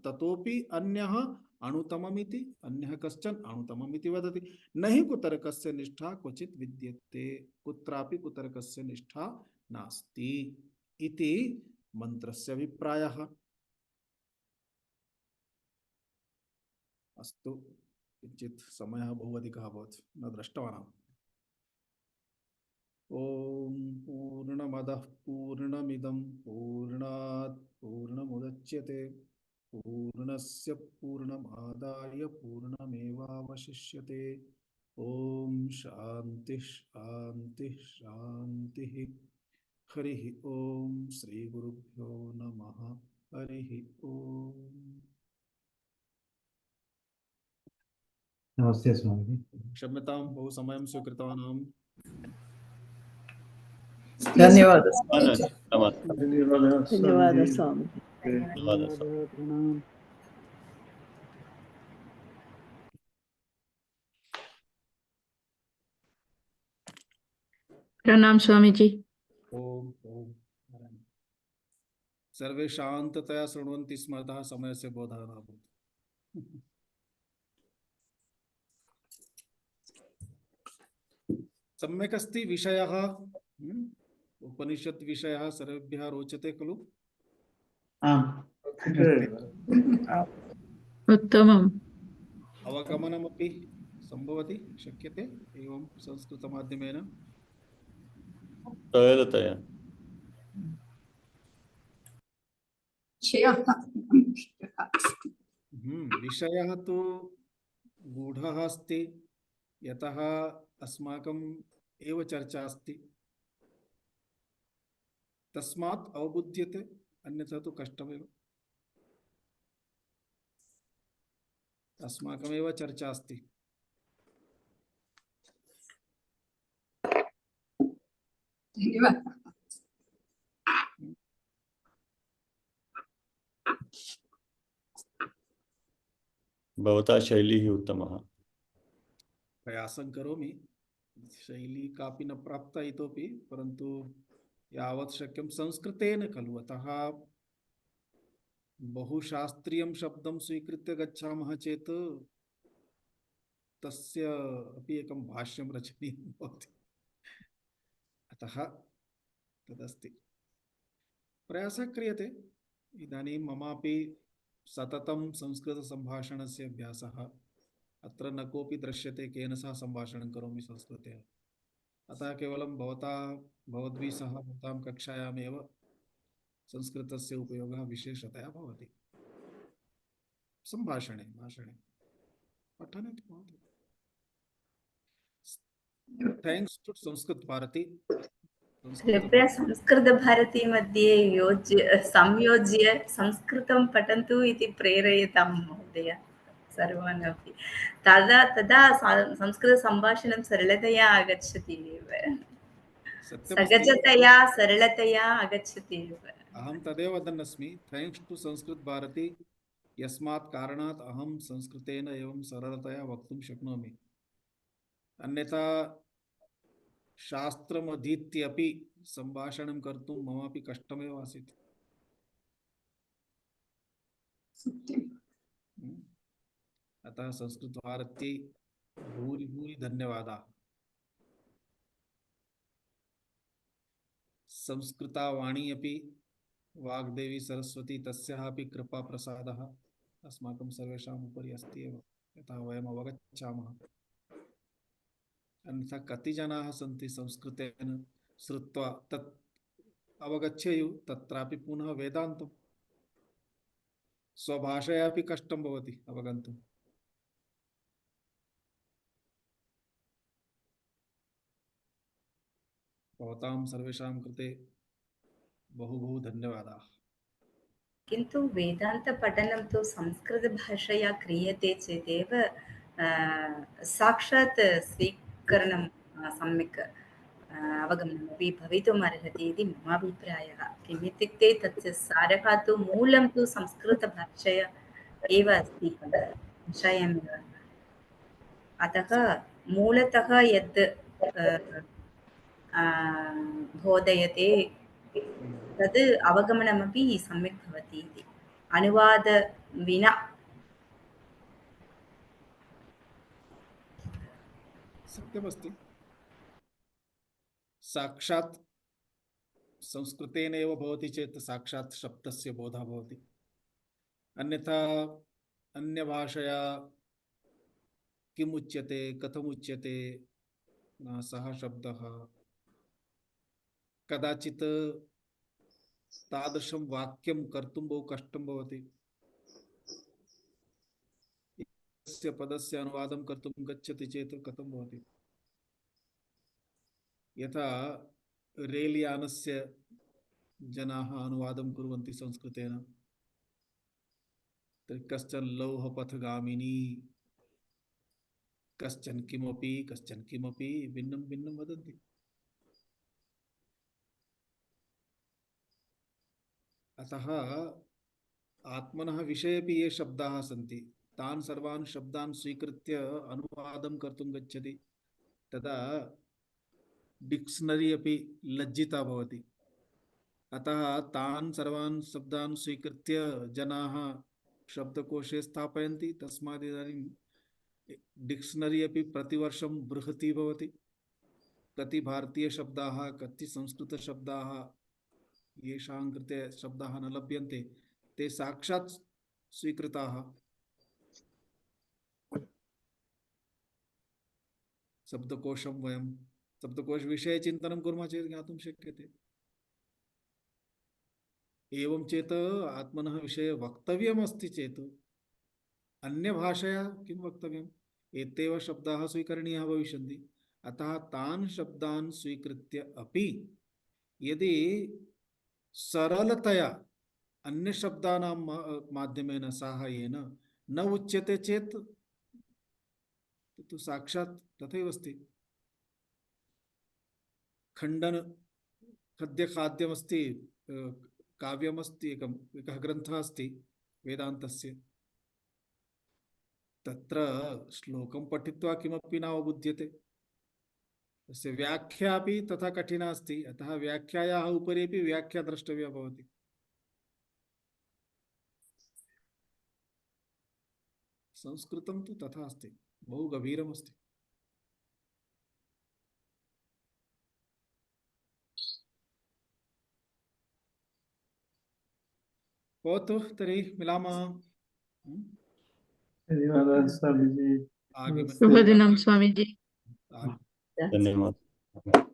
ततोपि अन्यः अणुतममिति, अन्यः कश्चन अणुतममिति वदति। नहि कुतर्कस्य निष्ठा क्वचित् विद्यते, कुत्रापि कुतर्कस्य निष्ठा नास्ति इति मंत्रस्य अभिप्रायः। अस्तु, किञ्चित् समयः बहु अधिकः अभवत्, न दृष्टवान्। ॐ पूर्णमदः पूर्णमिदं पूर्णात् पूर्णमुदच्यते पूर्णस्य पूर्णमादाय पूर्णमेवावशिष्यते। ॐ शान्तिः शान्तिः शान्तिः। हरिः ॐ श्री गुरुभ्यो नमः। हरिः ॐ।
नमस्ते स्वामी।
क्षम्यतां, बहु समयं स्वीकृतवान् अहम्।
धन्यवादः
नमस्ते
धन्यवादः स्वामी
धन्यवादः
प्रणाम स्वामी जी।
ओम ओम नारायण। सर्वे शांततया शृण्वन्ति स्म अतः समयस्य बोधः न भवति। सम्यक् अस्ति विषयः। उपनिषत् विषयः सर्वेभ्यः रोचते खलु?
आम्
उत्तमम्।
अवगमनमपि सम्भवति, शक्यते एवं संस्कृतमाध्यमेन।
सहजतया
विषयः तु गूढः अस्ति, यतः अस्माकम् एव चर्चा अस्ति, तस्मात् अवबुध्यते, अन्यथा तु कष्टमेव। अस्माकमेव चर्चा अस्ति।
भवता शैली ही उत्तमः।
प्रयासं करोमि, शैली कापि न प्राप्ता इतोपि, परन्तु यावत् शक्यं संस्कृतेन खलु, अतः बहुशास्त्रीयं शब्दं स्वीकृत्य गच्छामः चेत् तस्य अपि एकं भाष्यं रचनीयं भवति, अतः तदस्ति। प्रयासः क्रियते। इदानीं ममापि सततं संस्कृतसम्भाषणस्य अभ्यासः। अत्र न कोऽपि दृश्यते केन सह सम्भाषणं करोमि संस्कृतेन, अतः केवलं भवद्भिः सह भवतां कक्षायामेव संस्कृतस्य उपयोगः विशेषतया भवति। सम्भाषणे भाषणे पठने तु भवति। Thanks to Sanskrit Bharati.
कृपया संस्कृत भारती मध्ये संयोज्य संस्कृतं पठन्तु इति प्रेरयतां महोदय सर्वान् अपि। तदा संस्कृतसम्भाषणं सरलतया आगच्छति एव, सहजतया सरलतया आगच्छति एव।
अहं तदेव वदन्नस्मि, थैंक्स टू संस्कृत भारती, यस्मात् कारणात् अहं संस्कृतेन एवं सरलतया वक्तुं शक्नोमि। अन्यथा शास्त्रमधीत्य अपि सम्भाषणं कर्तुं ममापि कष्टमेव आसीत्। अतः संस्कृत भारती भूरि भूरि धन्यवादाः। संस्कृतवाणी अपि वाग्देवी सरस्वती तस्याः अपि कृपा प्रसादः अस्माकं सर्वेषाम् उपरि अस्ति एव, यतः वयम् अवगच्छामः। अन्यथा कति जनाः सन्ति संस्कृतेन श्रुत्वा तत् अवगच्छेयुः, तत्रापि पुनः वेदान्तं स्वभाषया अपि कष्टं भवति अवगन्तुम्। भवतां सर्वेषां कृते बहु बहु धन्यवादाः।
किन्तु वेदान्तपठनं तु संस्कृतभाषया क्रियते चेदेव साक्षात् स्वीकरणं सम्यक् अवगमनमपि भवितुम् अर्हति इति मम अभिप्रायः। किमित्युक्ते तस्य सारः तु मूलं तु संस्कृतभाषया एव अस्ति खलु, भाषायामेव। अतः मूलतः यद् बोधयते तद् अवगमनमपि सम्यक् भवति इति, अनुवाद विना।
सत्यमस्ति, साक्षात् संस्कृतेन एव भवति चेत् साक्षात् शब्दस्य बोधः भवति। अन्यथा अन्यभाषया किम् उच्यते, कथम् उच्यते सः शब्दः, कदाचित् तादृशं वाक्यं कर्तुं बहु कष्टं भवति। यस्य पदस्य अनुवादं कर्तुं गच्छति चेत् कथं भवति? यथा रेल् यानस्य जनाः अनुवादं कुर्वन्ति संस्कृतेन, तर्हि कश्चन लौहपथगामिनी, कश्चन किमपि भिन्नं भिन्नं वदन्ति। अतः आत्मनः विषये अपि ये शब्दाः सन्ति तान् सर्वान् शब्दान् स्वीकृत्य अनुवादं कर्तुं गच्छति तदा डिक्शनरी अपि लज्जिता भवति। अतः तान् सर्वान् शब्दान् स्वीकृत्य जनाः शब्दकोशे स्थापयन्ति। तस्मात् इदानीं डिक्शनरी अपि प्रतिवर्षं बृहती भवति। कति भारतीयशब्दाः कति संस्कृतशब्दाः येषां कृते शब्दाः न लभ्यन्ते ते साक्षात् स्वीकृताः। शब्दकोशं वयं शब्दकोशविषये चिन्तनं कुर्मः चेत् ज्ञातुं शक्यते। एवं चेत् आत्मनः विषये वक्तव्यमस्ति चेत् अन्यभाषया किं वक्तव्यम्? एतेव शब्दाः स्वीकरणीयाः भविष्यन्ति। अतः तान् शब्दान् स्वीकृत्य अपि यदि सरलतया अन्यशब्दानां माध्यमेन साहाय्येन न उच्यते चेत् तत्तु साक्षात् तथैव अस्ति। खण्डन खद्यखाद्यमस्ति काव्यमस्ति एकः ग्रन्थः अस्ति वेदान्तस्य। तत्र श्लोकं पठित्वा किमपि न अवबुध्यते। तस्य व्याख्या अपि तथा कठिना अस्ति। अतः व्याख्यायाः उपरि अपि व्याख्या द्रष्टव्या भवति। संस्कृतं तु तथा अस्ति, बहु गभीरमस्ति। भवतु तर्हि मिलामः।
धन्यवादः स्वामीजी।
आगे
शुभदिनं स्वामीजी।
आगे
धन्यवादः।